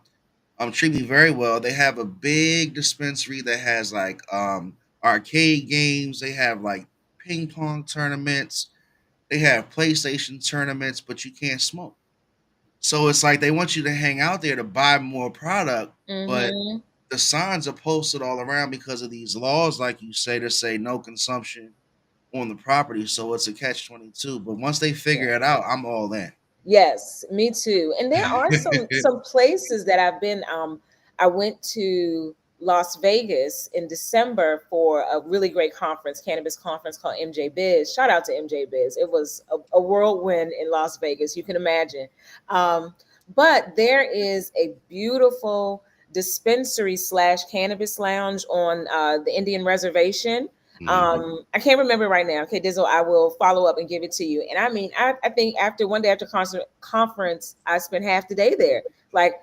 treat me very well. They have a big dispensary that has like arcade games. They have like ping pong tournaments. They have PlayStation tournaments, but you can't smoke. So it's like they want you to hang out there to buy more product, but mhm. the signs are posted all around because of these laws, like you say, to say no consumption on the property. So it's a catch 22. But once they Yeah. figure it out, I'm all in. Yes, me too. And there are some places that I've been. I went to Las Vegas in December for a really great conference, cannabis conference called MJ Biz. Shout out to MJ Biz. It was a whirlwind in Las Vegas. You can imagine. But there is a beautiful dispensary slash cannabis lounge on the Indian reservation. I can't remember right now. Okay, Dizzle, I will follow up and give it to you. And I mean, I think after one day after conference, I spent half the day there. Like,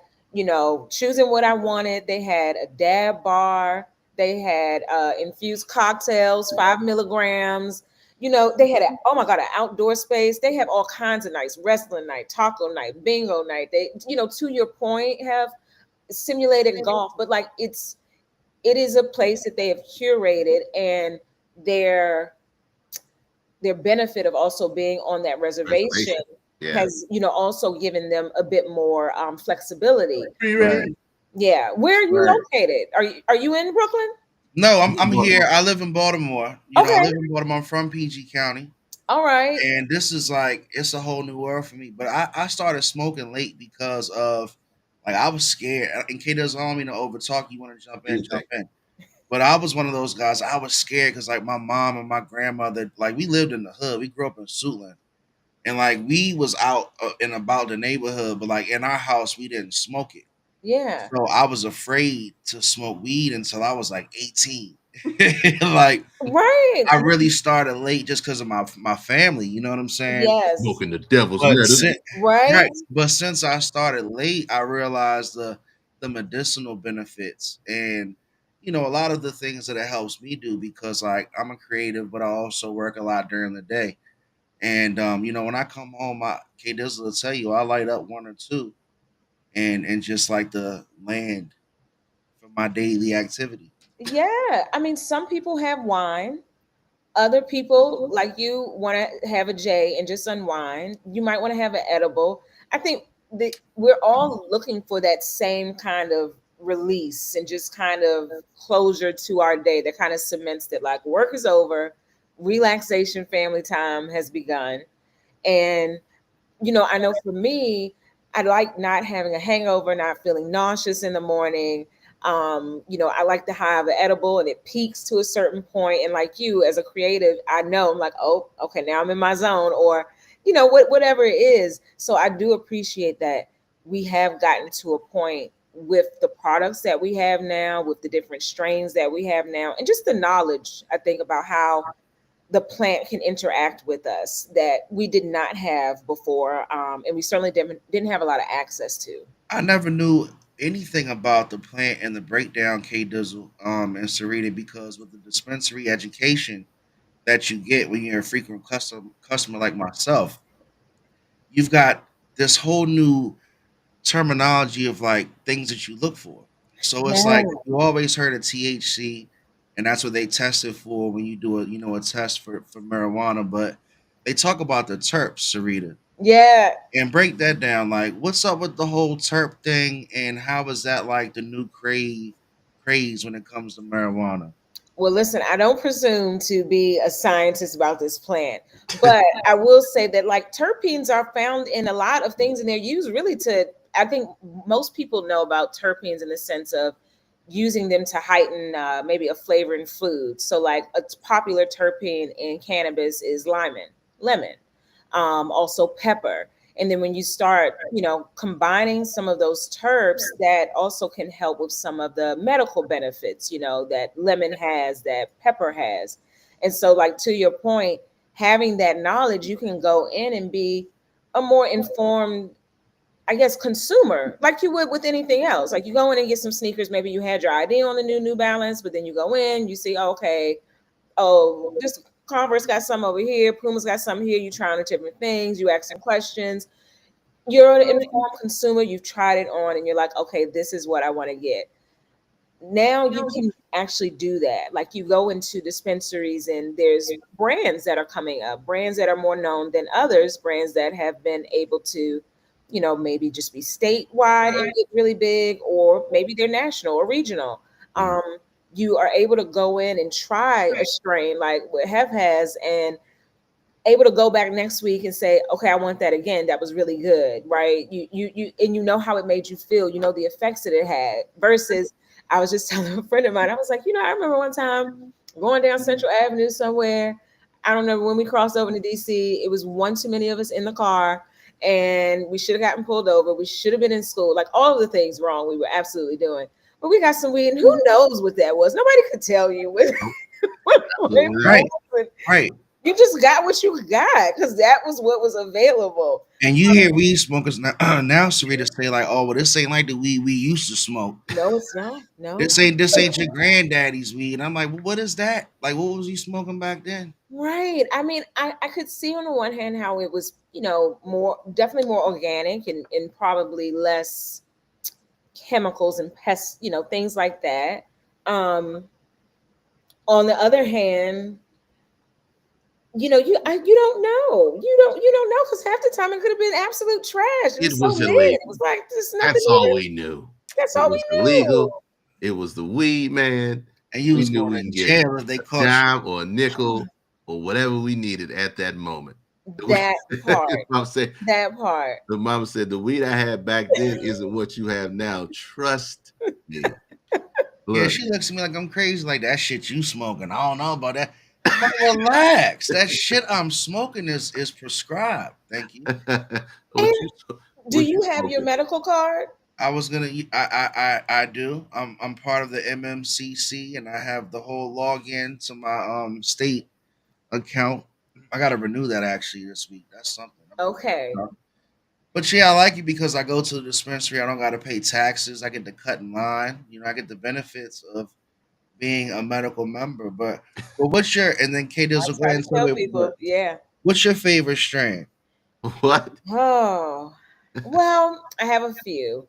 choosing what I wanted. They had a dab bar. They had infused cocktails, 5 milligrams. They had oh my God, an outdoor space. They have all kinds of nights, wrestling night, taco night, bingo night. They, to your point, have simulated golf, but like it is a place that they have curated, and their benefit of also being on that reservation Yeah. has also given them a bit more flexibility. Right. Yeah. Where are you Right. located? Are you in Brooklyn? No, I'm here. I live in Baltimore. I Okay. live in Baltimore. I'm from PG County. All right. And this is like it's a whole new world for me. But I started smoking late because of like I was scared. In case there's on me to overtalk, you want to jump in, jump in. But I was one of those guys. I was scared because like my mom and my grandmother, like we lived in the hood. We grew up in Suitland, and like we was out and about the neighborhood. But like in our house, we didn't smoke it. Yeah. So I was afraid to smoke weed until I was like 18. Like Right. I really started late just because of my family. You know what I'm saying? Yes. Smoking the devil's But lettuce. Right. But since I started late, I realized the medicinal benefits and a lot of the things that it helps me do because like I'm a creative, but I also work a lot during the day. And when I come home, K Dizzle will tell you I light up one or two and just like the land for my daily activity. Yeah. I mean, some people have wine. Other people, like you, want to have a J and just unwind. You might want to have an edible. I think that we're all looking for that same kind of release and just kind of closure to our day that kind of cements that like work is over, relaxation, family time has begun. And, I know for me, I like not having a hangover, not feeling nauseous in the morning. I like to have an edible and it peaks to a certain point. And like you, as a creative, I know I'm like, oh, okay, now I'm in my zone, or whatever it is. So I do appreciate that we have gotten to a point with the products that we have now, with the different strains that we have now, and just the knowledge, I think, about how the plant can interact with us that we did not have before, and we certainly didn't have a lot of access to. I never knew anything about the plant and the breakdown, K Dizzle, and Sarita, because with the dispensary education that you get when you're a frequent customer like myself, you've got this whole new terminology of like things that you look for. So it's Yeah. like you always heard of THC, and that's what they test it for when you do a test for marijuana. But they talk about the terps, Sarita, Yeah. and break that down. Like, what's up with the whole terp thing, and how is that like the new craze when it comes to marijuana? Well, listen, I don't presume to be a scientist about this plant, but I will say that like terpenes are found in a lot of things, and they're used really to, I think most people know about terpenes in the sense of using them to heighten maybe a flavor in food. So, like a popular terpene in cannabis is lemon, also pepper. And then when you start, combining some of those terps, that also can help with some of the medical benefits, that lemon has, that pepper has. And so, like, to your point, having that knowledge, you can go in and be a more informed, I guess, consumer, like you would with anything else. Like you go in and get some sneakers, maybe you had your ID on the New Balance, but then you go in, you see, okay, oh, this Converse got some over here, Puma's got some here. You trying the different things, you asking questions. You're an informed consumer. You've tried it on, and you're like, okay, this is what I want to get. Now you can actually do that. Like you go into dispensaries, and there's brands that are coming up, brands that are more known than others, brands that have been able to, maybe just be statewide and get really big, or maybe they're national or regional. Um, you are able to go in and try a strain like what Hef has, and able to go back next week and say, okay, I want that again. That was really good, right? And you know how it made you feel. You know the effects that it had. Versus, I was just telling a friend of mine, I was like, I remember one time going down Central Avenue somewhere. I don't remember when we crossed over to DC. It was one too many of us in the car, and we should have gotten pulled over. We should have been in school. Like all of the things wrong, we were absolutely doing. But we got some weed, and who knows what that was? Nobody could tell you. Right, right. You just got what you got because that was what was available. And you hear weed smokers now, now Sarita say like, "Oh, well, this ain't like the weed we used to smoke. No, it's not. No. This ain't your granddaddy's weed." And I'm like, well, "What is that? Like, what was he smoking back then?" Right. I mean, I could see on the one hand how it was, more definitely more organic and probably less chemicals and pests, things like that. Um, on the other hand, you don't know. You don't know because half the time it could have been absolute trash. It It was so was lit. illegal. It was like there's nothing That's all even. we knew. That's It all was we knew. illegal. It was the weed man. And you We was knew going we to can get jail if they a caught you. dime or a nickel or whatever we needed at that moment. That part. I'm saying, That part. the mama said the weed I had back then isn't what you have now. Trust me. Yeah, Look, she looks at me like I'm crazy. Like that shit you smoking. I don't know about that. I'm like, relax. That shit I'm smoking is prescribed. Thank you. what Do you have smoking? your medical card? I was gonna. I do. I'm part of the MMCC, and I have the whole login to my state account. I gotta renew that actually this week. That's something. Okay. But yeah, I like it because I go to the dispensary. I don't gotta pay taxes. I get to cut in line. I get the benefits of being a medical member. But what's your and then K Dizzle I go try ahead to and tell tell me people, yeah. what's your favorite strain? What? Oh, well, I have a few.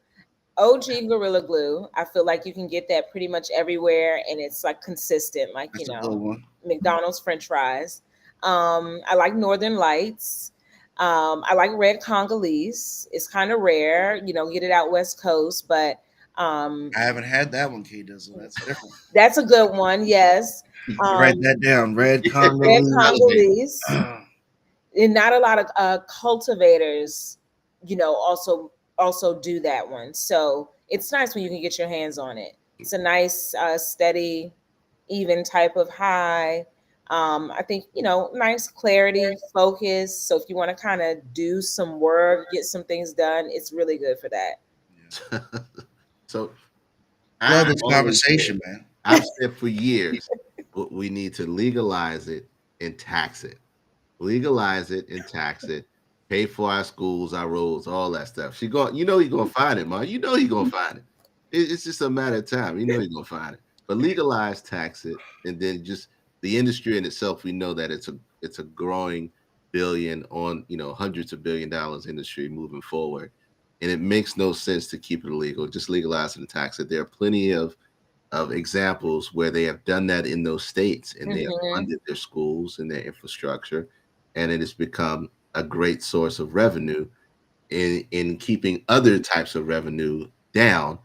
OG Gorilla Glue. I feel like you can get that pretty much everywhere, and it's like consistent, like That's a good one. McDonald's French fries. I like Northern Lights. I like Red Congolese. It's kind of rare, get it out West Coast, but I haven't had that one, K Dizzle. That's different. that's a good one. Yes, Write that down. Red Red Congolese. Congolese. And not a lot of cultivators, also do that one. So it's nice when you can get your hands on it. It's a nice, steady, even type of high. I think nice clarity, focus. So if you want to kind of do some work, get some things done, it's really good for that. Yeah. So Love this always conversation, said- man. I've said for years, but we need to legalize it and tax it. Legalize it and tax it. Pay for our schools, our roads, all that stuff. You're gonna find it, man. You're gonna find it. It's just a matter of time. You're gonna find it. But legalize, tax it, and then just the industry in itself. We know that it's a growing billion on hundreds of $1 billion industry moving forward, and it makes no sense to keep it illegal. Just legalize it and tax it. There are plenty of examples where they have done that in those states, and they have funded their schools and their infrastructure, and it has become a great source of revenue in keeping other types of revenue down,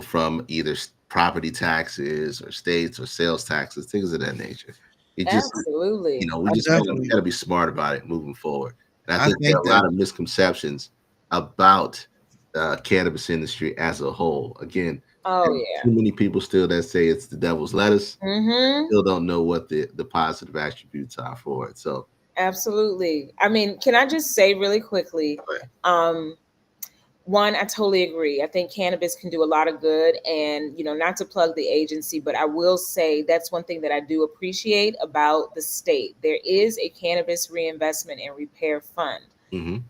from either property taxes or states or sales taxes, things of that nature. It just, Absolutely. we just gotta be smart about it moving forward. And I think there are a lot of misconceptions about cannabis industry as a whole. Again, Oh yeah. too many people still that say it's the devil's lettuce. Still don't know what the positive attributes are for it. So Absolutely. I mean, can I just say really quickly? One, I totally agree. I think cannabis can do a lot of good, and not to plug the agency, but I will say that's one thing that I do appreciate about the state. There is a cannabis reinvestment and repair fund.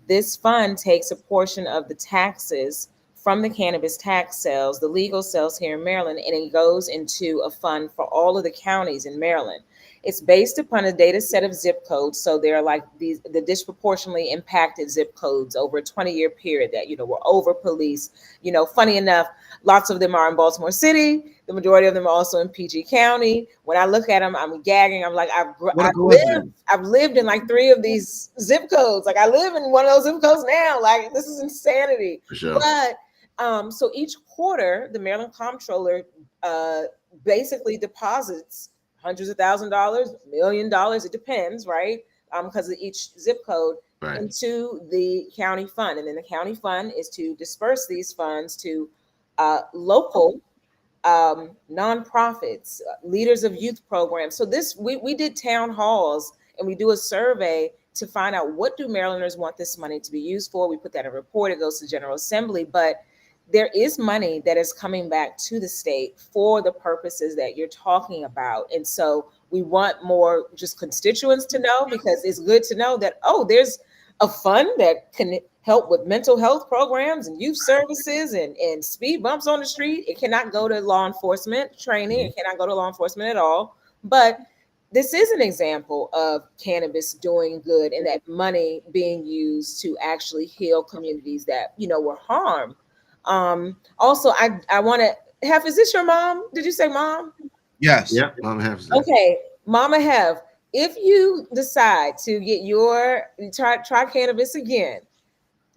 This fund takes a portion of the taxes from the cannabis tax sales, the legal sales here in Maryland, and it goes into a fund for all of the counties in Maryland. It's based upon a data set of zip codes. So there are like the disproportionately impacted zip codes over a 20-year period that, were over policed. Funny enough, lots of them are in Baltimore City. The majority of them are also in PG County. When I look at them, I'm gagging. I'm like, I've lived in like 3 of these zip codes. Like I live in one of those zip codes now. Like this is insanity. for sure. But so each quarter, the Maryland Comptroller basically deposits hundreds of $1,000s, $1 million. It depends, right? Because of each zip code into the county fund. And then the county fund is to disperse these funds to local nonprofits, leaders of youth programs. So we did town halls and we do a survey to find out what do Marylanders want this money to be used for. We put that in a report. It goes to General Assembly. But there is money that is coming back to the state for the purposes that you're talking about. And so we want more just constituents to know, because it's good to know that, oh, there's a fund that can help with mental health programs and youth services and speed bumps on the street. It cannot go to law enforcement training. It cannot go to law enforcement at all. But this is an example of cannabis doing good and that money being used to actually heal communities that, were harmed. Also, I want to have, is this your mom? Did you say mom? Yes. Yep, Mama Hef. Okay, Mama Hef, if you decide to get try cannabis again,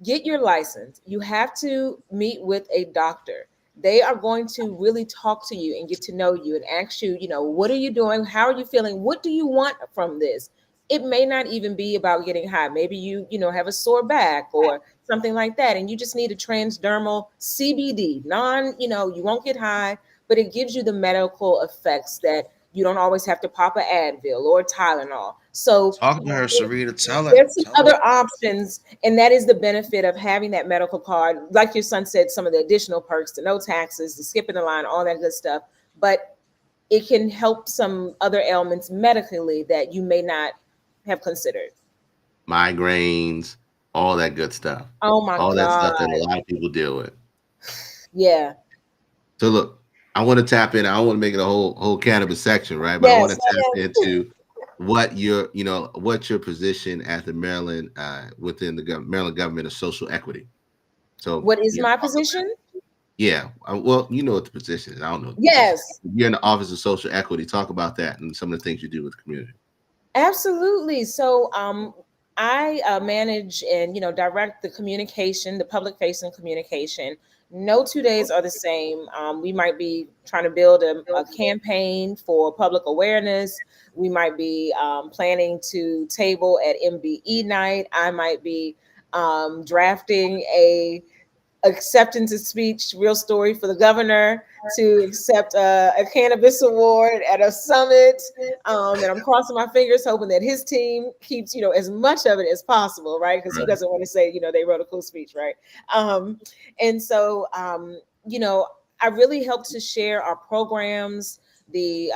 get your license. You have to meet with a doctor. They are going to really talk to you and get to know you and ask you, what are you doing? How are you feeling? What do you want from this? It may not even be about getting high. Maybe have a sore back or something like that. And you just need a transdermal CBD, you won't get high, but it gives you the medical effects that you don't always have to pop an Advil or Tylenol. So Talk to her, Sarita. Tell her. there's some other options, and that is the benefit of having that medical card. Like your son said, some of the additional perks, the no taxes, the skipping the line, all that good stuff. But it can help some other ailments medically that you may not have considered. Migraines, all that good stuff. Oh my All that stuff that a God. lot of people deal with. Yeah. So look, I want to tap in. I don't want to make it a whole cannabis section, right? But I want Yes. to tap into what what's your position at the Maryland within the Maryland government of social equity. So What is my position? Yeah, well, you know what the position is. I don't know. Yes. You're in the Office of Social Equity. Talk about that and some of the things you do with the community. Absolutely. So I manage and direct the communication, the public facing communication. No 2 days are the same. We might be trying to build a campaign for public awareness. We might be planning to table at MBE night. I might be drafting a acceptance of speech, real story for the governor to accept a cannabis award at a summit. And I'm crossing my fingers, hoping that his team keeps, as much of it as possible, right? Because who doesn't want to say, they wrote a cool speech, right? And so, I really help to share our programs, the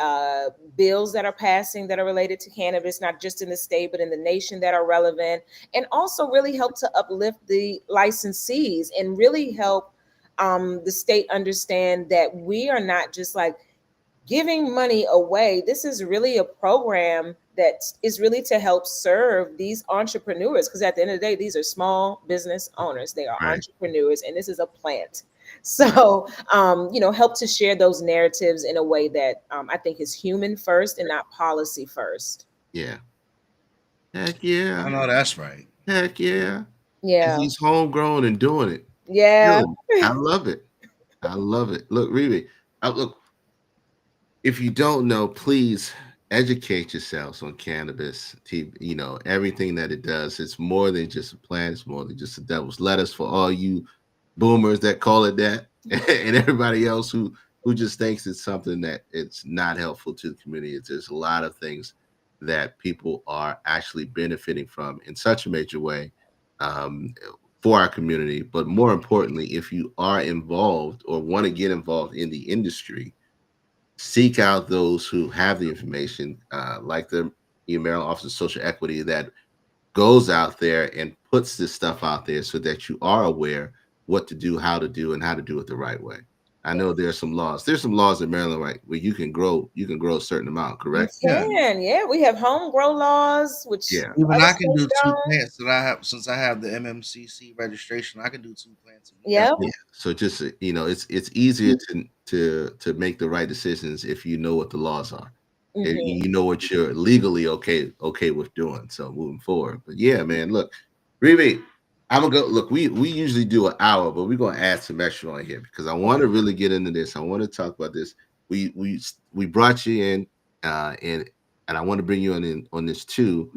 bills that are passing that are related to cannabis, not just in the state, but in the nation that are relevant, and also really help to uplift the licensees and really help the state understand that we are not just like giving money away. This is really a program that is really to help serve these entrepreneurs, because at the end of the day, these are small business owners. They are entrepreneurs, and this is a plant. So, help to share those narratives in a way that I think is human first and not policy first. Yeah. Heck yeah. I know that's right. Heck yeah. Yeah. He's homegrown and doing it. Yeah. I love it. I love it. Look, Riri, look, if you don't know, please educate yourselves on cannabis. Everything that it does. It's more than just a plant. It's more than just a devil's lettuce for all you boomers that call it that, and everybody else who just thinks it's something that it's not helpful to the community. There's a lot of things that people are actually benefiting from in such a major way for our community. But more importantly, if you are involved or want to get involved in the industry, seek out those who have the information, like the Maryland Office of Social Equity, that goes out there and puts this stuff out there so that you are aware what to do, how to do, and how to do it the right way. I know there's some laws. There's some laws in Maryland, right, where you can grow a certain amount, correct? You can, yeah. We have home grow laws, which even I can do 2 plants that I have, since I have the MMCC registration. I can do 2 plants. Yeah. So just it's easier to make the right decisions if you know what the laws are. And you know what you're legally okay with doing. So moving forward. But yeah, man, look, Riri, I'm gonna go. Look, we usually do an hour, but we're gonna add some extra on here because I want to really get into this. I want to talk about this. We brought you in, and I want to bring you on this too,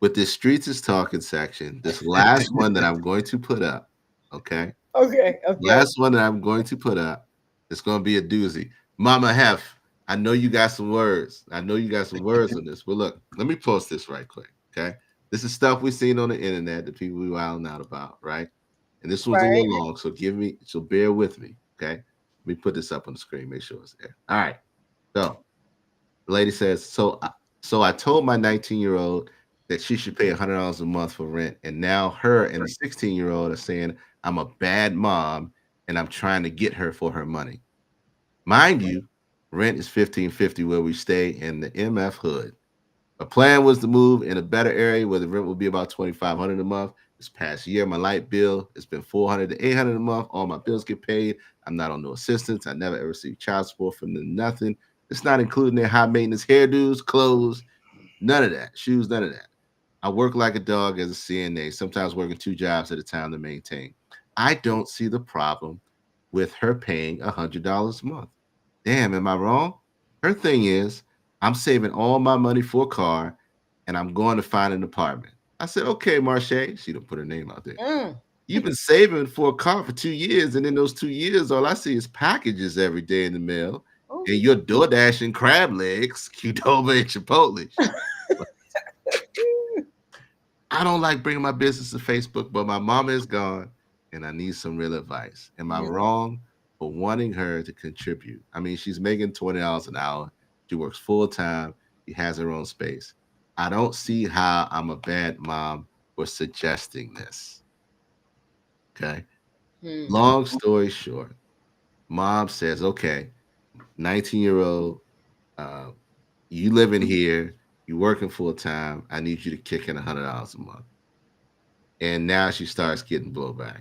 with this Streets is Talking section. This last one that I'm going to put up. Okay. Okay. Last one that I'm going to put up. It's gonna be a doozy. Mama Hef, I know you got some words. on this. But look, let me post this right quick. Okay. This is stuff we've seen on the internet that people be wilding out about, right? And this one's a Right. little long, so bear with me. Okay. Let me put this up on the screen, make sure it's there. All right. So the lady says, so I told my 19-year-old that she should pay $100 a month for rent. And now her and the 16-year-old are saying I'm a bad mom and I'm trying to get her for her money. Mind you, rent is $15.50 where we stay in the MF hood. My plan was to move in a better area where the rent will be about $2,500 a month. This past year, my light bill has been $400 to $800 a month. All my bills get paid. I'm not on no assistance. I never ever received child support from them. Nothing. It's not including their high maintenance hairdos, clothes, none of that. Shoes, none of that. I work like a dog as a CNA, sometimes working 2 jobs at a time to maintain. I don't see the problem with her paying $100 a month. Damn, am I wrong? Her thing is, I'm saving all my money for a car and I'm going to find an apartment. I said, okay, Marche. She don't put her name out there. Mm. You've been saving for a car for 2 years, and in those 2 years, all I see is packages every day in the mail. Ooh. And you're DoorDash and crab legs, Qdoba and Chipotle. I don't like bringing my business to Facebook, but my mama is gone, and I need some real advice. Am I wrong for wanting her to contribute? I mean, she's making $20 an hour. She works full time. She has her own space. I don't see how I'm a bad mom for suggesting this. Okay. Long story short, mom says, okay, 19-year-old, you living here, you working full time. I need you to kick in $100 a month. And now she starts getting blowback.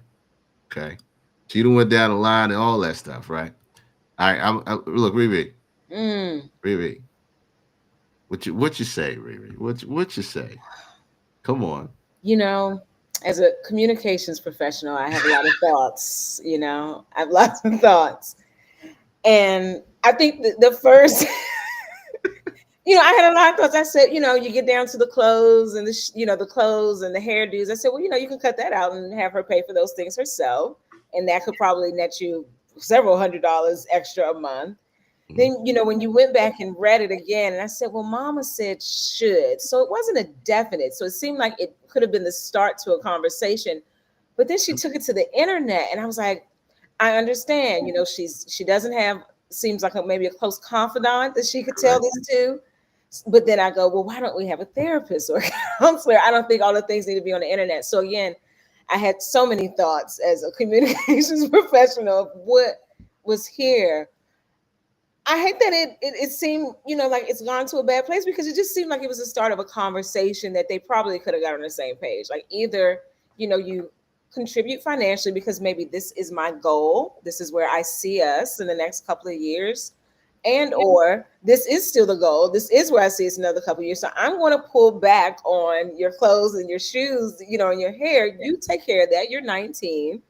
Okay. She done went down the line and all that stuff, right? All right. Look, Riri. Riri. What you say, Riri? What you say? Come on. You know, as a communications professional, I have a lot of thoughts. You know, I have lots of thoughts, and I think the first, I had a lot of thoughts. I said, you get down to the clothes and the clothes and the hairdos. I said, well, you can cut that out and have her pay for those things herself, and that could probably net you several $100s extra a month. Then, when you went back and read it again, and I said, well, mama said should. So it wasn't a definite. So it seemed like it could have been the start to a conversation. But then she took it to the internet, and I was like, I understand. She doesn't have, seems like maybe a close confidant that she could tell this to. But then I go, well, why don't we have a therapist or a counselor? I don't think all the things need to be on the internet. So again, I had so many thoughts as a communications professional of what was here. I hate that it seemed, like it's gone to a bad place, because it just seemed like it was the start of a conversation that they probably could have got on the same page. Like either, you contribute financially because maybe this is my goal. This is where I see us in the next couple of years. And or this is still the goal. This is where I see us another couple of years. So I'm going to pull back on your clothes and your shoes, and your hair. You take care of that. You're 19.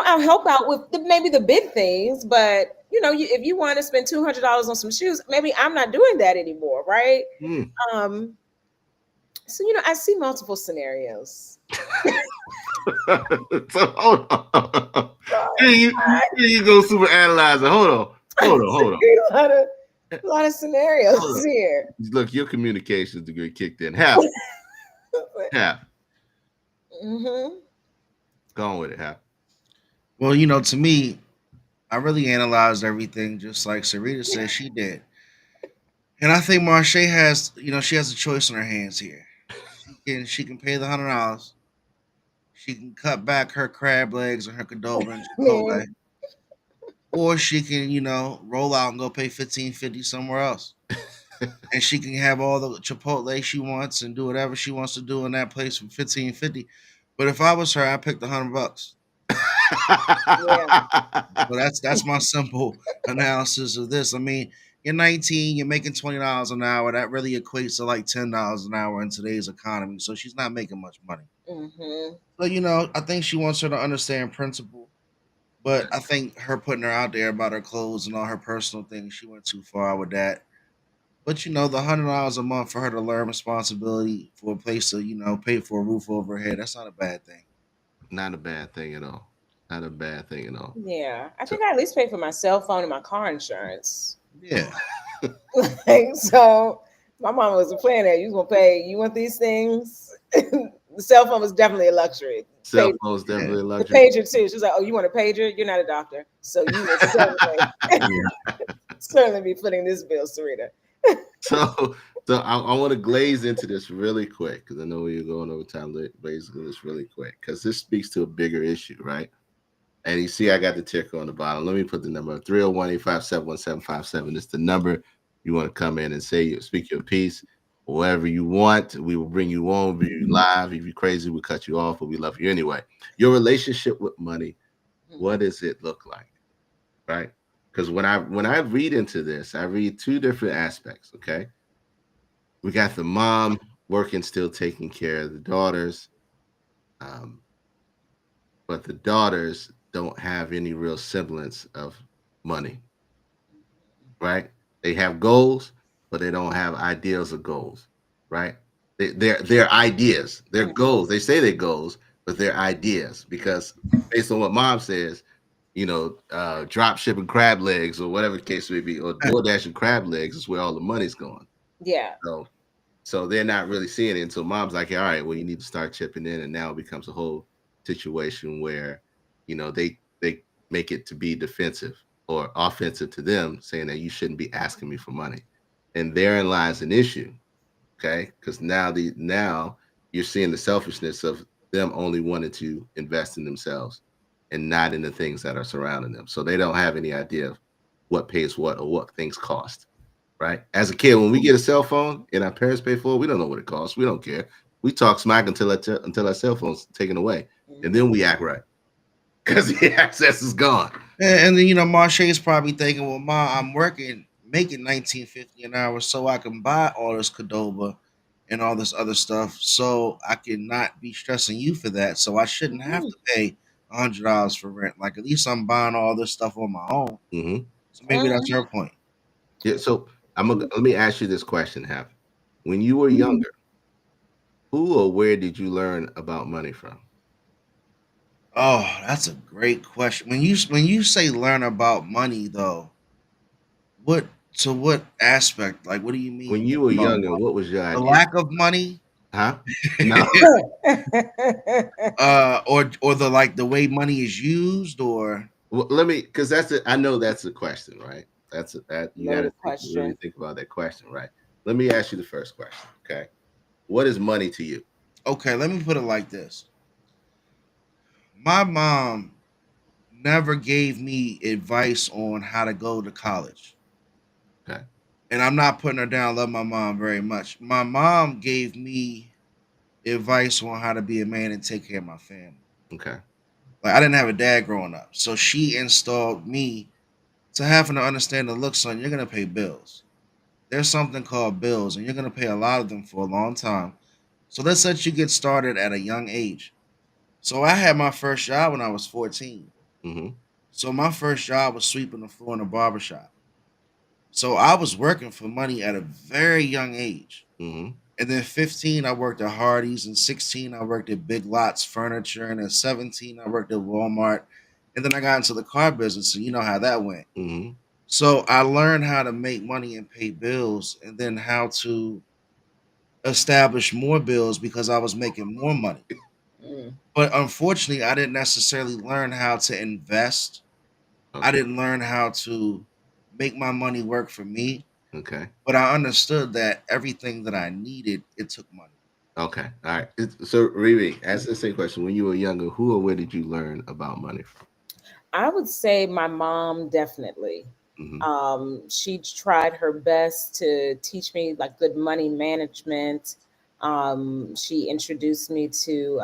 I'll help out with maybe the big things, but if you want to spend $200 on some shoes, maybe I'm not doing that anymore, right? So I see multiple scenarios. So hold on. Here you go, super analyzer. Hold on. A lot of scenarios here. Look, your communications degree kicked in. Half. Mm-hmm. Go on with it, Half. Well, to me, I really analyzed everything just like Sarita said she did. And I think Marche has, she has a choice on her hands here. She can pay the $100. She can cut back her crab legs or her Qdoba and Chipotle. Or she can, roll out and go pay $15.50 somewhere else. And she can have all the Chipotle she wants and do whatever she wants to do in that place for $15.50. But if I was her, I'd pick the $100. Well, that's my simple analysis of this. I mean, you're 19, you're making $20 an hour. That really equates to like $10 an hour in today's economy. So she's not making much money. So, I think she wants her to understand principle. But I think her putting her out there about her clothes and all her personal things, she went too far with that. But the $100 a month for her to learn responsibility for a place to, pay for a roof over her head, that's not a bad thing. Not a bad thing at all. Not a bad thing at all. Yeah. I think I at least pay for my cell phone and my car insurance. Yeah. So, My mama wasn't playing that. You was gonna pay. You want these things? The cell phone was definitely a luxury. Cell phone's Yeah. definitely a The luxury. pager too. She was like, "Oh, you want a pager? You're not a doctor, so you will certainly be footing this bill, Sarita." So, I want to glaze into this really quick because I know we're going over time. Basically, this really quick because this speaks to a bigger issue, right? And you see, I got the ticker on the bottom. Let me put the number 301-857-1757. It's the number you want to come in and say, speak your piece, whatever you want. We will bring you on, be you live. If you're crazy, we'll cut you off, but we love you anyway. Your relationship with money, what does it look like? Right? Because when I read into this, I read two different aspects. Okay. We got the mom working, still taking care of the daughters. Um, but the daughters don't have any real semblance of money, right? They have goals, but they don't have ideals of goals, right? They're ideas, they're goals. They say they're goals, but they're ideas because based on what mom says, drop shipping crab legs or whatever the case may be, or DoorDash and crab legs is where all the money's going. Yeah. So they're not really seeing it until mom's like, all right, well, you need to start chipping in, and now it becomes a whole situation where, they make it to be defensive or offensive to them, saying that you shouldn't be asking me for money, and therein lies an issue, okay? Because now you're seeing the selfishness of them only wanting to invest in themselves and not in the things that are surrounding them. So they don't have any idea of what pays what or what things cost. Right. As a kid, when we get a cell phone and our parents pay for it, we don't know what it costs. We don't care. We talk smack until our cell phone's taken away, and then we act right because the access is gone. And then Marche's probably thinking, well, Ma, I'm making 19.50 an hour so I can buy all this Qdoba and all this other stuff, so I can not be stressing you for that. So I shouldn't have to pay $100 for rent. Like at least I'm buying all this stuff on my own. Mm-hmm. So maybe that's her point. Yeah. So let me ask you this question, Hap. When you were younger, who or where did you learn about money from? Oh, that's a great question. When you say learn about money though, what what aspect? Like what do you When mean you were about younger, what was your the idea? lack of money? Huh? No. Or the like the way money is used or Well, let me, because I know that's a question, right? That you got to Loaded really question. think about that question, right? Let me ask you the first question, okay? What is money to you? okay, let me put it like this. My mom never gave me advice on how to go to college. Okay. And I'm not putting her down. I love my mom very much. My mom gave me advice on how to be a man and take care of my family. Okay. Like I didn't have a dad growing up. So she installed me to having to understand that look, son, you're gonna pay bills. There's something called bills, and you're gonna pay a lot of them for a long time. So let's let you get started at a young age. So I had my first job when I was 14. Mm-hmm. So my first job was sweeping the floor in a barbershop. So I was working for money at a very young age. Mm-hmm. And then 15, I worked at Hardee's. And 16, I worked at Big Lots Furniture. And at 17, I worked at Walmart. And then I got into the car business, and you know how that went. Mm-hmm. So I learned how to make money and pay bills, and then how to establish more bills because I was making more money. Mm. But unfortunately, I didn't necessarily learn how to invest. I Okay. didn't learn how to make my money work for me. Okay. But I understood that everything that I needed, it took money. Okay. All right. So, Riri, ask the same question. When you were younger, who or where did you learn about money from? I would say my mom definitely. Mm-hmm. She tried her best to teach me like good money management. She introduced me to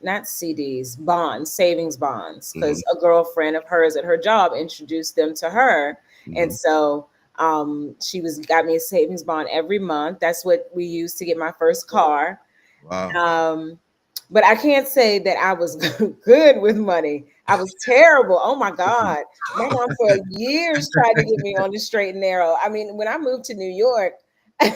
not CDs, bonds, savings bonds, Mm-hmm. because a girlfriend of hers at her job introduced them to her, and Mm-hmm. so she was got me a savings bond every month. That's what we used to get my first car. Wow. Um, but I can't say that I was good with money. I was terrible. Oh my God. My mom for years tried to get me on the straight and narrow. I mean, when I moved to New York,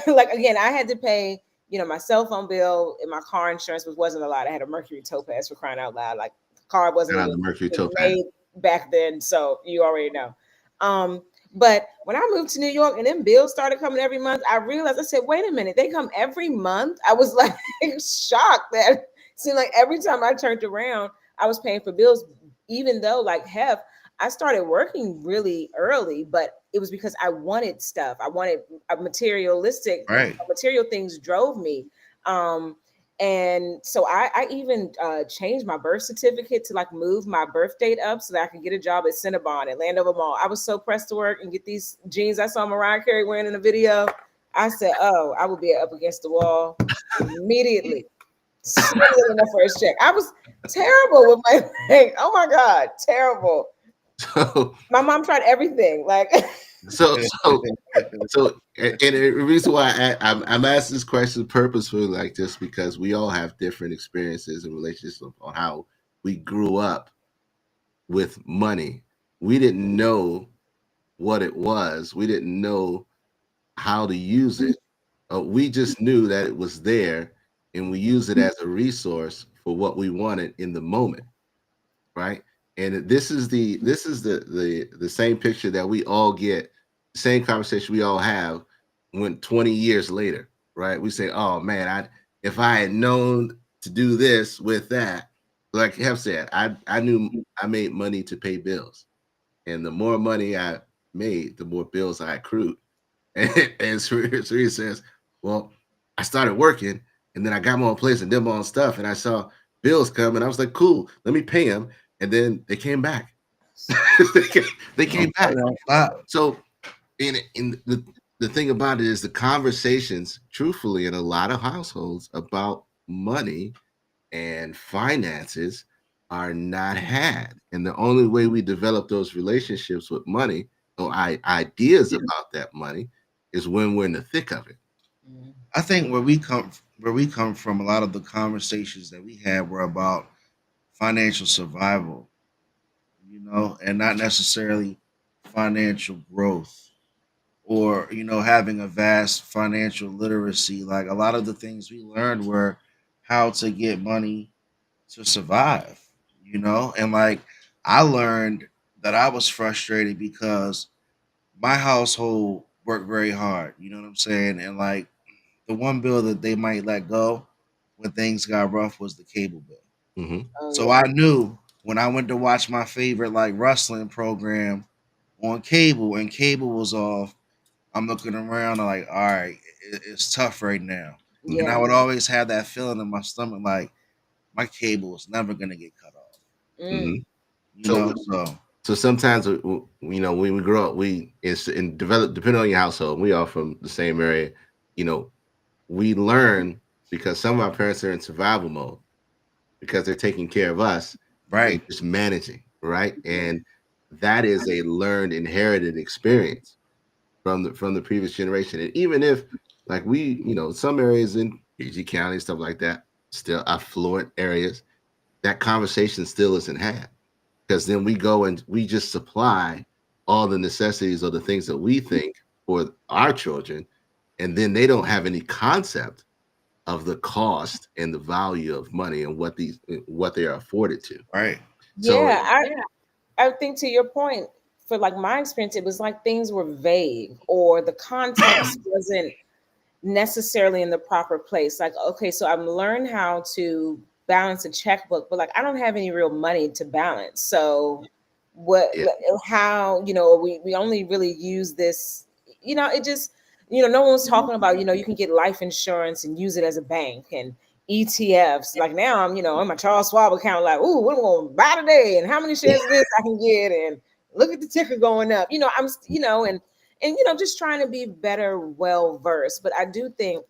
like again, I had to pay, my cell phone bill and my car insurance, which wasn't a lot. I had a Mercury Topaz for crying out loud. Like car wasn't Shout out even to Mercury Topaz. made back then. So you already know. But when I moved to New York and then bills started coming every month, I realized, I said, wait a minute, they come every month. I was like shocked that it seemed like every time I turned around, I was paying for bills, even though like I started working really early, but it was because I wanted stuff. I wanted a Right. material things drove me. Um, and so I even changed my birth certificate to like move my birth date up so that I could get a job at Cinnabon at Landover Mall. I was so pressed to work and get these jeans I saw Mariah Carey wearing in the video. I said, oh, I would be up against the wall immediately. Swinging in the first check. I was terrible with my like, oh my God, terrible. So My mom tried everything. Like, so and the reason why I'm asking this question purposefully like this because we all have different experiences and relationships on how we grew up with money. We didn't know what it was. We didn't know how to use it. We just knew that it was there, and we use it as a resource for what we wanted in the moment, right? And this is the same picture that we all get, same conversation we all have when 20 years later, right? We say, "Oh man, I if I had known to do this with that," like Hef said, I knew I made money to pay bills, and the more money I made, the more bills I accrued. And Sri says, "Well, I started working, and then I got my own place and did my own stuff, and I saw bills come, and I was like, cool, let me pay them." And then they came back. They came back. So, in the thing about it is the conversations, truthfully, in a lot of households about money and finances are not had. And the only way we develop those relationships with money or ideas about that money is when we're in the thick of it. I think where we come from, a lot of the conversations that we had were about financial survival, and not necessarily financial growth or having a vast financial literacy. Like a lot of the things we learned were how to get money to survive, and like I learned that I was frustrated because my household worked very hard, you know what I'm saying? And like the one bill that they might let go when things got rough was the cable bill. Mm-hmm. oh So yeah, I knew when I went to watch my favorite like wrestling program on cable and cable was off, I'm looking around and like, all right, it's tough right now. And I yeah. would always have that feeling in my stomach like my cable is never gonna get cut off. Mm-hmm. Mm, So, So so sometimes when we grow up, we and develop depending on your household. We all from the same area. You know, we learn because some of our parents are in survival mode because they're taking care of us and right, just managing, right? And that is a learned, inherited experience from the previous generation. And even if, like some areas in PG County, stuff like that, still affluent areas, that conversation still isn't had because then we go and we just supply all the necessities or the things that we think for our children, and then they don't have any concept of the cost and the value of money and what they are afforded to. right, So yeah. I think to your point, for like my experience, it was like things were vague or the context wasn't necessarily in the proper place. Like, okay, so I'm learned how to balance a checkbook, but like I don't have any real money to balance. So what yeah, how, we only really use this, it just, no one's talking about, you can get life insurance and use it as a bank and ETFs. Like now I'm, on my Charles Schwab account, like, ooh, what am I gonna buy today? And how many shares of this I can get? And look at the ticker going up. And just trying to be better, well versed. But I do think,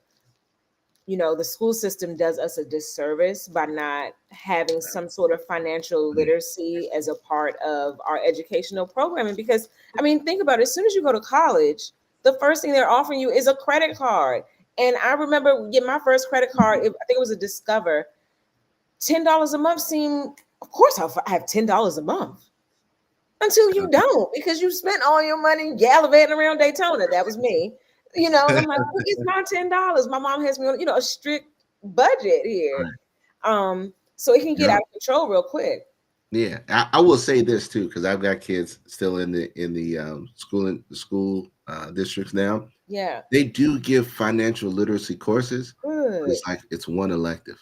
the school system does us a disservice by not having some sort of financial literacy as a part of our educational programming. Because, I mean, think about it. As soon as you go to college, the first thing they're offering you is a credit card. And I remember getting my first credit card, I think it was a Discover. $10 a month seemed, of course, I have $10 a month until you don't, because you spent all your money gallivanting around Daytona. That was me. And I'm like, what is my $10? My mom has me on, a strict budget here. So it can get yeah, out of control real quick. Yeah, I will say this too because I've got kids still in the school districts now. Yeah. They do give financial literacy courses, but Good. it's like it's one elective,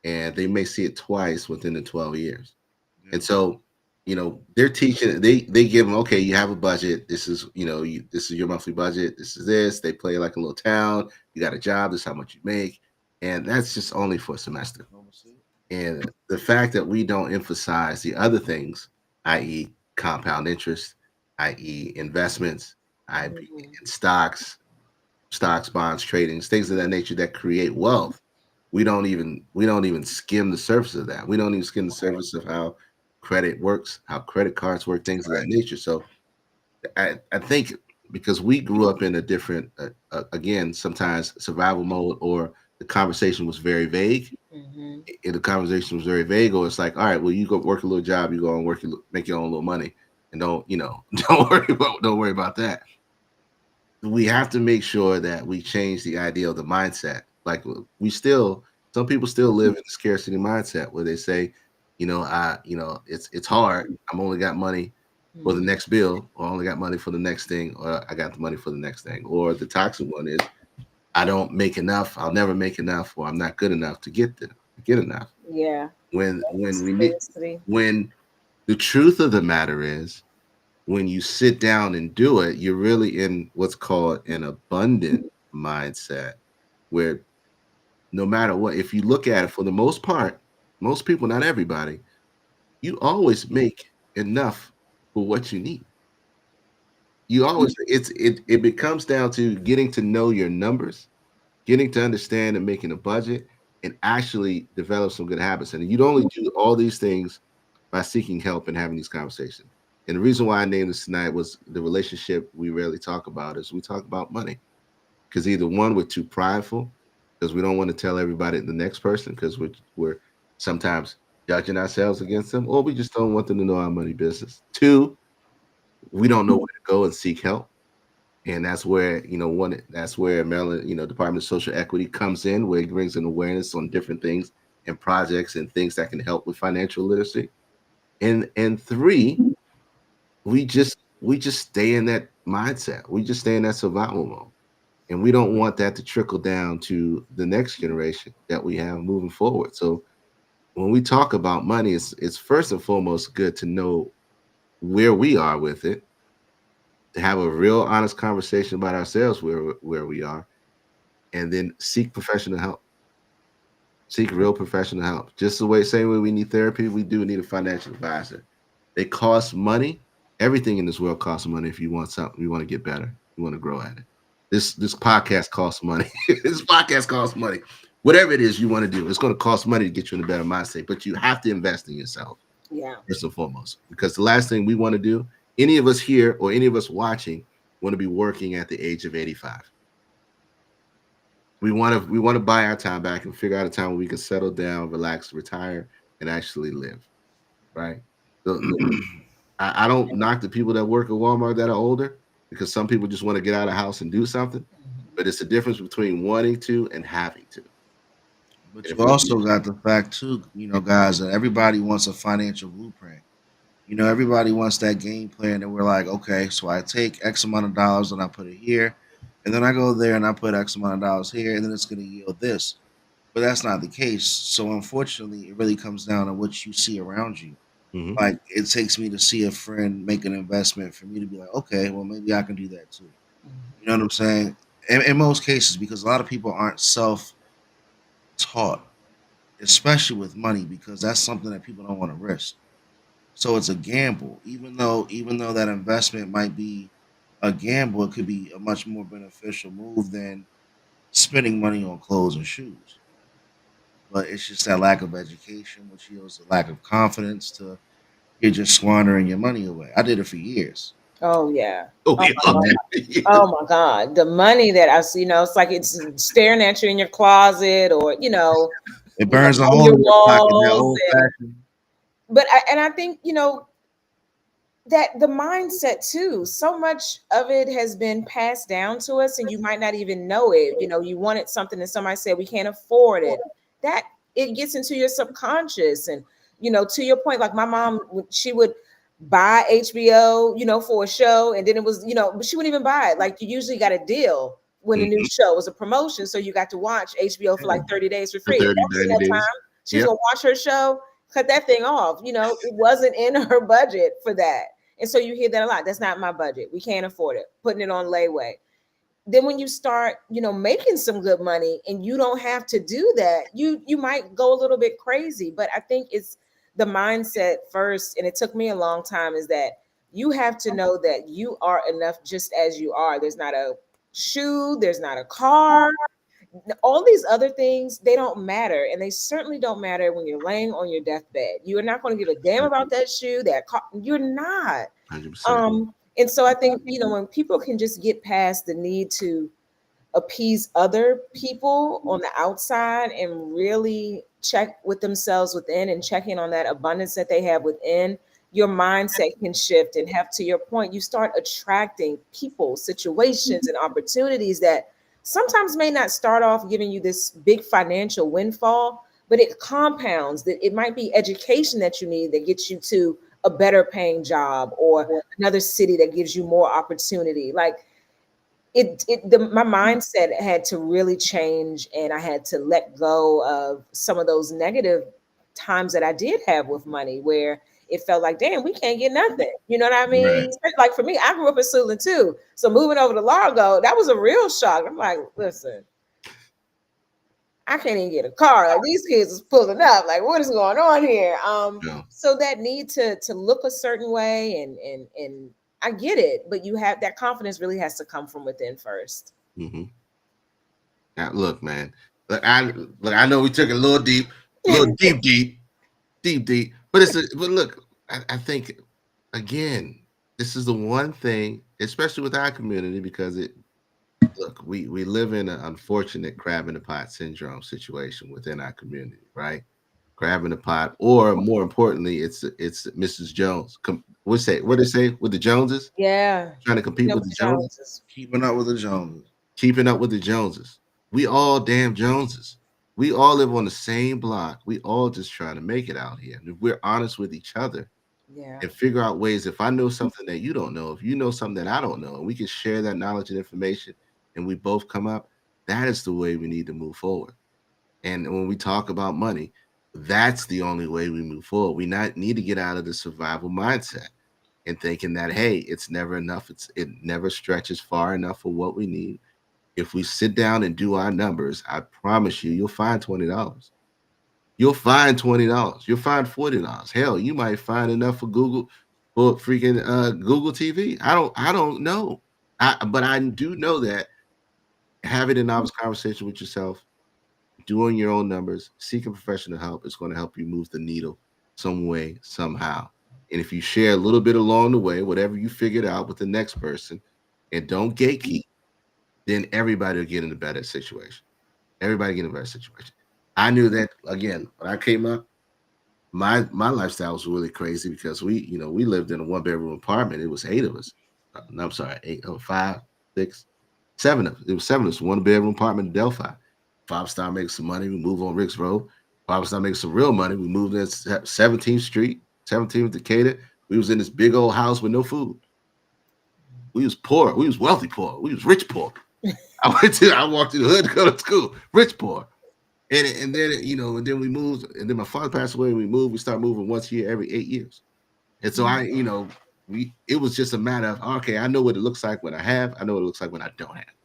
and they may see it twice within the 12 years. Yeah. And so, they're teaching. They give them, okay, you have a budget. This is this is your monthly budget. This is this. They play like a little town. You got a job. This is how much you make, and that's just only for a semester. And the fact that we don't emphasize the other things, i.e., compound interest, i.e., investments, i.e., Mhm. in stocks, bonds, tradings, things of that nature that create wealth. We don't even skim the surface of that. We don't even skim the surface of how credit works, how credit cards work, things of that nature. So I think because we grew up in a different, again, sometimes survival mode, or the conversation was very vague. Mhm. The conversation was very vague, or it's like, all right, well, you go work a little job, you go and make your own little money, and don't, don't worry about that. We have to make sure that we change the idea of the mindset. Like some people still live in the scarcity mindset where they say, it's hard. I'm only got money for the Mhm. next bill, or I only got money for the next thing, or I got the money for the next thing. Or the toxic one is, I don't make enough, I'll never make enough, or I'm not good enough to get enough. Yeah. When we need Scarcity. when the truth of the matter is, when you sit down and do it, you're really in what's called an abundant mindset, where no matter what, if you look at it, for the most part, most people, not everybody, you always make enough for what you need. You always it becomes down to getting to know your numbers, getting to understand and making a budget, and actually develop some good habits. And you'd only do all these things by seeking help and having these conversations. And the reason why I named this tonight was the relationship we rarely talk about is we talk about money. Because either one, we're too prideful because we don't want to tell everybody the next person because we're sometimes judging ourselves against them, or we just don't want them to know our money business. Two, we don't know where to go and seek help. And that's where Maryland, Department of Social Equity comes in, where it brings an awareness on different things and projects and things that can help with financial literacy. And three, we just stay in that mindset. We just stay in that survival mode. And we don't want that to trickle down to the next generation that we have moving forward. So when we talk about money, it's first and foremost good to know where we are with it, to have a real honest conversation about ourselves where we are, and then seek professional help. Seek real professional help. Just the same way we need therapy, we do need a financial advisor. They cost money. Everything in this world costs money. If you want something, you want to get better, you want to grow at it. This podcast costs money. This podcast costs money. Whatever it is you want to do, it's going to cost money to get you in a better mindset. But you have to invest in yourself Yeah. first and foremost, because the last thing we want to do, any of us here or any of us watching, want to be working at the age of 85. We want to buy our time back and figure out a time where we can settle down, relax, retire, and actually live. Right. I don't knock the people that work at Walmart that are older, because some people just want to get out of the house and do something. But it's the difference between wanting to and having to. But And if you we, also got the fact too, guys, that everybody wants a financial blueprint. Everybody wants that game plan, and we're like, okay, so I take X amount of dollars and I put it here, and then I go there and I put X amount of dollars here, and then it's going to yield this. But that's not the case. So unfortunately, it really comes down to what you see around you. Mhm. Like it takes me to see a friend make an investment for me to be like, okay, well maybe I can do that too. You know what I'm saying? In most cases, because a lot of people aren't self-taught, especially with money, because that's something that people don't want to risk. So it's a gamble. Even though that investment might be a gamble, it could be a much more beneficial move than spending money on clothes and shoes. But it's just that lack of education, which yields a lack of confidence to you're just squandering your money away. I did it for years. Oh yeah. Oh, Oh yeah. my God. Oh my God. The money that I see, it's like it's staring at you in your closet, or It burns a on hole your in your pocket. That walls. old And fashioned. I think, that the mindset too, so much of it has been passed down to us, and you might not even know it. You wanted something and somebody said we can't afford it. That it gets into your subconscious, and To your point, like my mom, she would buy HBO, for a show, and then it was, but she wouldn't even buy it. Like you usually got a deal when the new Mhm. show was a promotion, so you got to watch HBO for like 30 days for For free. If 30, that was in 90 that days. time, she was Yep. gonna watch her show, cut that thing off. It wasn't in her budget for that. And so you hear that a lot. That's not my budget. We can't afford it. Putting it on layaway. Then when you start, making some good money and you don't have to do that, you might go a little bit crazy. But I think it's the mindset first, and it took me a long time, is that you have to know that you are enough just as you are. There's not a shoe, there's not a car, all these other things, they don't matter, and they certainly don't matter when you're laying on your deathbed. You are not going to give a damn about that shoe, that car. You're not. 100%. And so I think, when people can just get past the need to appease other people on the outside and really check with themselves within and check in on that abundance that they have within, your mindset can shift and have, to your point, you start attracting people, situations, and opportunities that sometimes may not start off giving you this big financial windfall, but it compounds. That it might be education that you need that gets you to a better paying job, or another city that gives you more opportunity. Like my mindset had to really change, and I had to let go of some of those negative times that I did have with money, where it felt like, damn, we can't get nothing. You know what I Right. mean? Like for me, I grew up in Suitland too. So moving over to Largo, that was a real shock. I'm like, listen, I can't even get a car. Like these kids is pulling up. Like, what is going on here? Yeah. So that need to look a certain way, and I get it, but you have that confidence really has to come from within first. Mm-hmm. Now, look, man. I know we took it a little deep, deep. But look, I think again, this is the one thing, especially with our community, because we live in an unfortunate crab in the pot syndrome situation within our community, right? Crab in the pot, or more importantly, it's Mrs. Jones. What they say with the Joneses? Yeah. Trying to compete with the Joneses, Joneses. Keeping up with the Joneses. keeping up with the Joneses. We all damn Joneses. We all live on the same block. We all just trying to make it out here. And if we're honest with each other Yeah. and figure out ways, if I know something that you don't know, if you know something that I don't know, and we can share that knowledge and information, and we both come up, that is the way we need to move forward. And when we talk about money, that's the only way we move forward. We not need to get out of the survival mindset and thinking that, hey, it's never enough. It never stretches far enough for what we need. If we sit down and do our numbers, I promise you, you'll find $20. You'll find $20. You'll find $40. Hell, you might find enough for freaking Google TV. I don't know. But I do know that having an honest conversation with yourself, doing your own numbers, seeking professional help is going to help you move the needle some way, somehow. And if you share a little bit along the way, whatever you figured out with the next person, and don't gatekeep, then everybody will get in a better situation. Everybody get in a better situation. I knew that again when I came up. My lifestyle was really crazy because we lived in a 1 bedroom apartment. It was 8 of us. No, I'm sorry, 8, 5, 6, 7 of us. It was 7 of us. 1 bedroom apartment in Delphi. 5 star making some money. We moved on Ricks Road. 5 star making some real money. We moved in 17th Street, 17th Decatur. We was in this big old house with no food. We was poor. We was wealthy poor. We was rich poor. I walked to the hood to go to school. Rich poor. And then and then we moved, and then my father passed away. And we moved. We started moving once a year every 8 years. And so it was just a matter of, okay, I know what it looks like when I have. I know what it looks like when I don't have.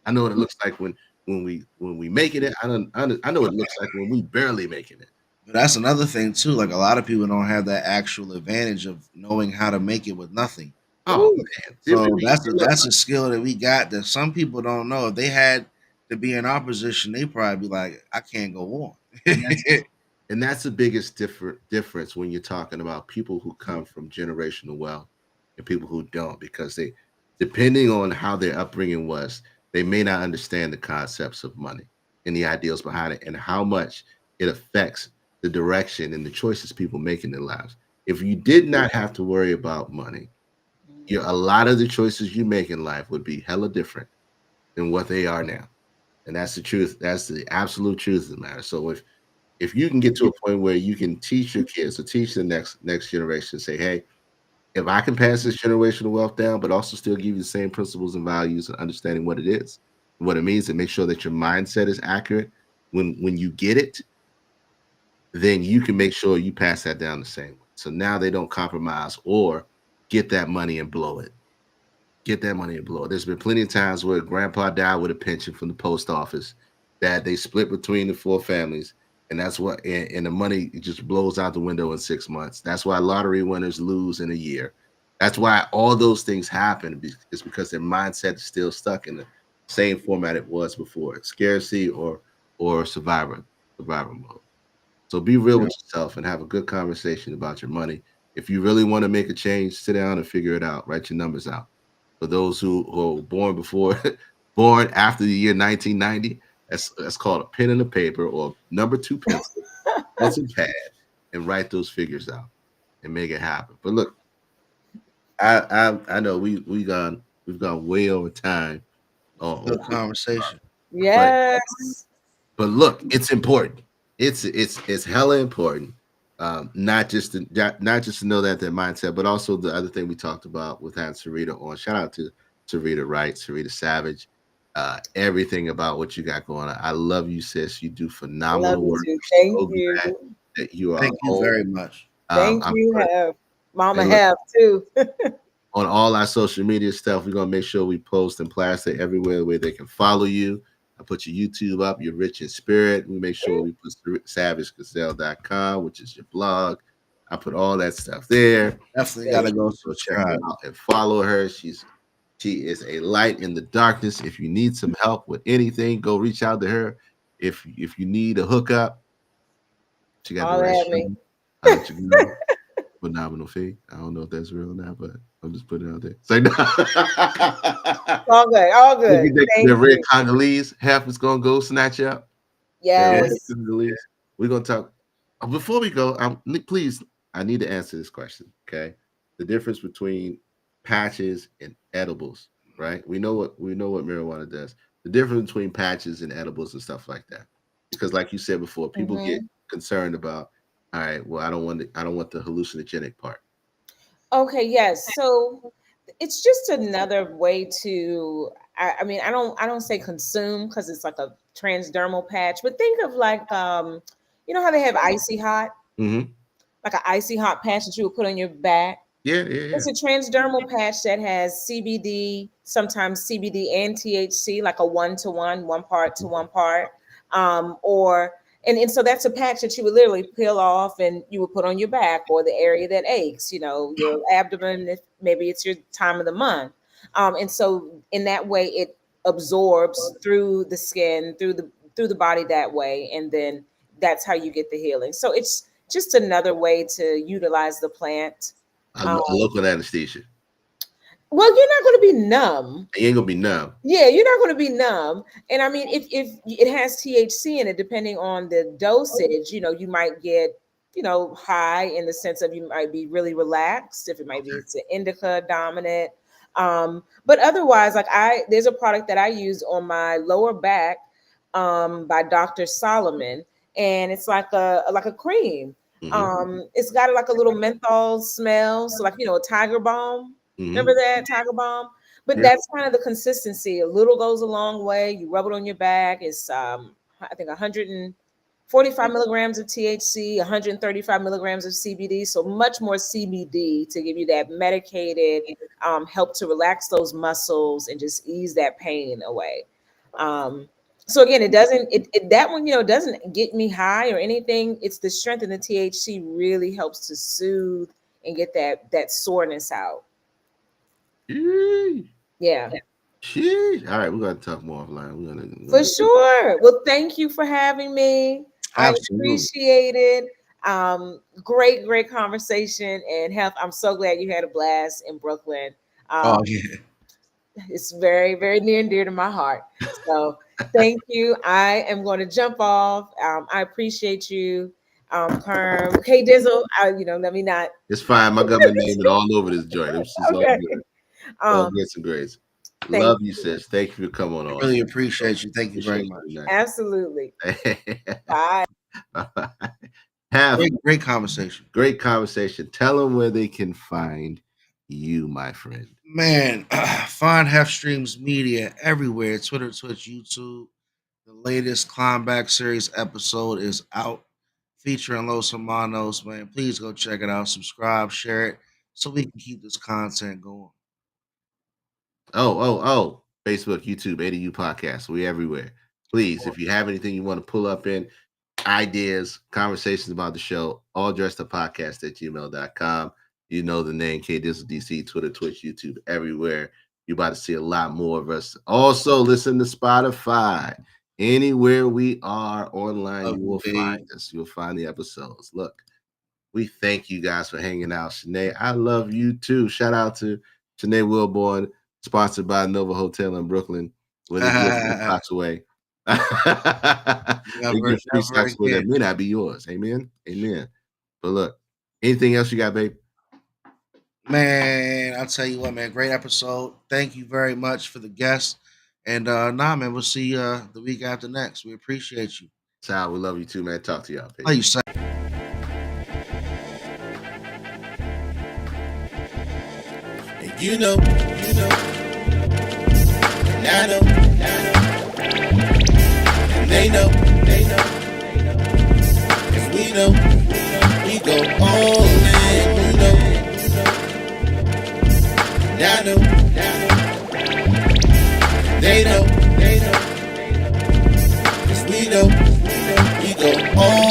I know what it looks like when we making it. I know what it looks like when we barely making it. But that's another thing too. Like a lot of people don't have that actual advantage of knowing how to make it with nothing. Oh Ooh. man, So that's a skill that we got that some people don't know. If they had to be in our position, they probably be like, I can't go on. and that's the biggest difference when you're talking about people who come from generational wealth and people who don't, because they, depending on how their upbringing was, they may not understand the concepts of money and the ideals behind it and how much it affects the direction and the choices people make in their lives. If you did not have to worry about money, a lot of the choices you make in life would be hella different than what they are now. And that's the truth. That's the absolute truth of the matter. So if you can get to a point where you can teach your kids or teach the next generation, say, hey, if I can pass this generational wealth down, but also still give you the same principles and values and understanding what it is, what it means, and make sure that your mindset is accurate when you get it, then you can make sure you pass that down the same way. So now they don't compromise or get that money and blow it. Get that money and blow it. There's been plenty of times where grandpa died with a pension from the post office that they split between the four families. And that's what, and the money just blows out the window in 6 months. That's why lottery winners lose in a year. That's why all those things happen. It's because their mindset is still stuck in the same format it was before, scarcity or survivor mode. So be real with yourself and have a good conversation about your money. If you really want to make a change, sit down and figure it out. Write your numbers out. For those who were born after the year 1990, that's called a pen and a paper or number 2 pencil, pencil pad, and write those figures out and make it happen. But look, I know we've gone way over time. Good conversation. Yes. But look, it's important. It's hella important. Not just to know that their mindset, but also the other thing we talked about with having Sarita on. Shout out to Sarita Wright, Sarita Savage, everything about what you got going on. I love you, sis. You do phenomenal work. Thank you. That you are. Thank you very much. Thank you. Have Mama have too. On all our social media stuff, we're gonna make sure we post and plaster everywhere where they can follow you. I put your YouTube up, you're rich in spirit. We make sure we put savagegazelle.com, which is your blog. I put all that stuff there. Definitely gotta go check her out and follow her. She is a light in the darkness. If you need some help with anything, go reach out to her. If you need a hookup, she got the right shoe. Phenomenal fee. I don't know if that's real or not, but I'm just putting it out there. Say no. All good. All good. The red Congolese, half is gonna go snatch up. Yes. We're gonna talk. Before we go, please, I need to answer this question. Okay, the difference between patches and edibles, right? We know what marijuana does. The difference between patches and edibles and stuff like that, because like you said before, people get concerned about. All right. Well, I don't want the hallucinogenic part. Okay. Yes. So it's just another way to. I mean, I don't say consume because it's like a transdermal patch, but think of like you know how they have icy hot, like an icy hot patch that you would put on your back. Yeah. It's a transdermal patch that has CBD, sometimes CBD and THC, like a 1-to-1, 1 part to 1 part, or. And so that's a patch that you would literally peel off and you would put on your back or the area that aches, you know, your abdomen, if maybe it's your time of the month. And so in that way, it absorbs through the skin, through the body that way. And then that's how you get the healing. So it's just another way to utilize the plant. Local anesthesia. Well, you're not going to be numb. You ain't gonna be numb. Yeah, you're not going to be numb. And I mean, if it has THC in it, depending on the dosage, you know, you might get, you know, high in the sense of you might be really relaxed. If it might be it's an indica dominant, but otherwise, like there's a product that I use on my lower back, by Dr. Solomon, and it's like a cream. It's got like a little menthol smell, so like you know, a Tiger Balm. Remember that Tiger Balm? But that's kind of the consistency. A little goes a long way. You rub it on your back. It's I think 145 milligrams of THC, 135 milligrams of CBD. So much more CBD to give you that medicated help to relax those muscles and just ease that pain away. So again, it doesn't that one, you know, doesn't get me high or anything. It's the strength in the THC really helps to soothe and get that soreness out. Yeah. Sheesh. All right, we're gonna talk more offline. For sure. Well, thank you for having me. Absolutely. I appreciate it. Great conversation. And Health, I'm so glad you had a blast in Brooklyn. It's very, very near and dear to my heart. So thank you. I am going to jump off. I appreciate you. Perm. Okay, Dizzle. Let me not. It's fine. My government name is all over this joint. It's just all good. All grades and grades. Love you, sis. Thank you for coming on. Really appreciate you. Thank you very much. Absolutely. Bye. Bye. Have Great conversation. great conversation. Tell them where they can find you, my friend. Man, find Half Streams Media everywhere. Twitter, Twitch, YouTube. The latest Climbback series episode is out featuring Los Hermanos, man. Please go check it out. Subscribe, share it so we can keep this content going. Oh. Facebook, YouTube, ADU Podcast. We everywhere. Please, if you have anything you want to pull up in, ideas, conversations about the show, all dressed up podcast at gmail.com. You know the name, K Dizzle DC, Twitter, Twitch, YouTube, everywhere. You're about to see a lot more of us. Also, listen to Spotify. Anywhere we are online, you will find us. You'll find the episodes. Look, we thank you guys for hanging out. Shanae, I love you too. Shout out to Shanae Wilborn, sponsored by Nova Hotel in Brooklyn, where they give free socks away. They give free socks away that may not be yours. Amen. Amen. But look, anything else you got, babe? Man, I'll tell you what, man. Great episode. Thank you very much for the guests. And man, we'll see you the week after next. We appreciate you. Sal, we love you too, man. Talk to y'all. How you say? You know, and I know, and they know, cause we know, we go all in, you know, and I know, they know, cause we know, we go all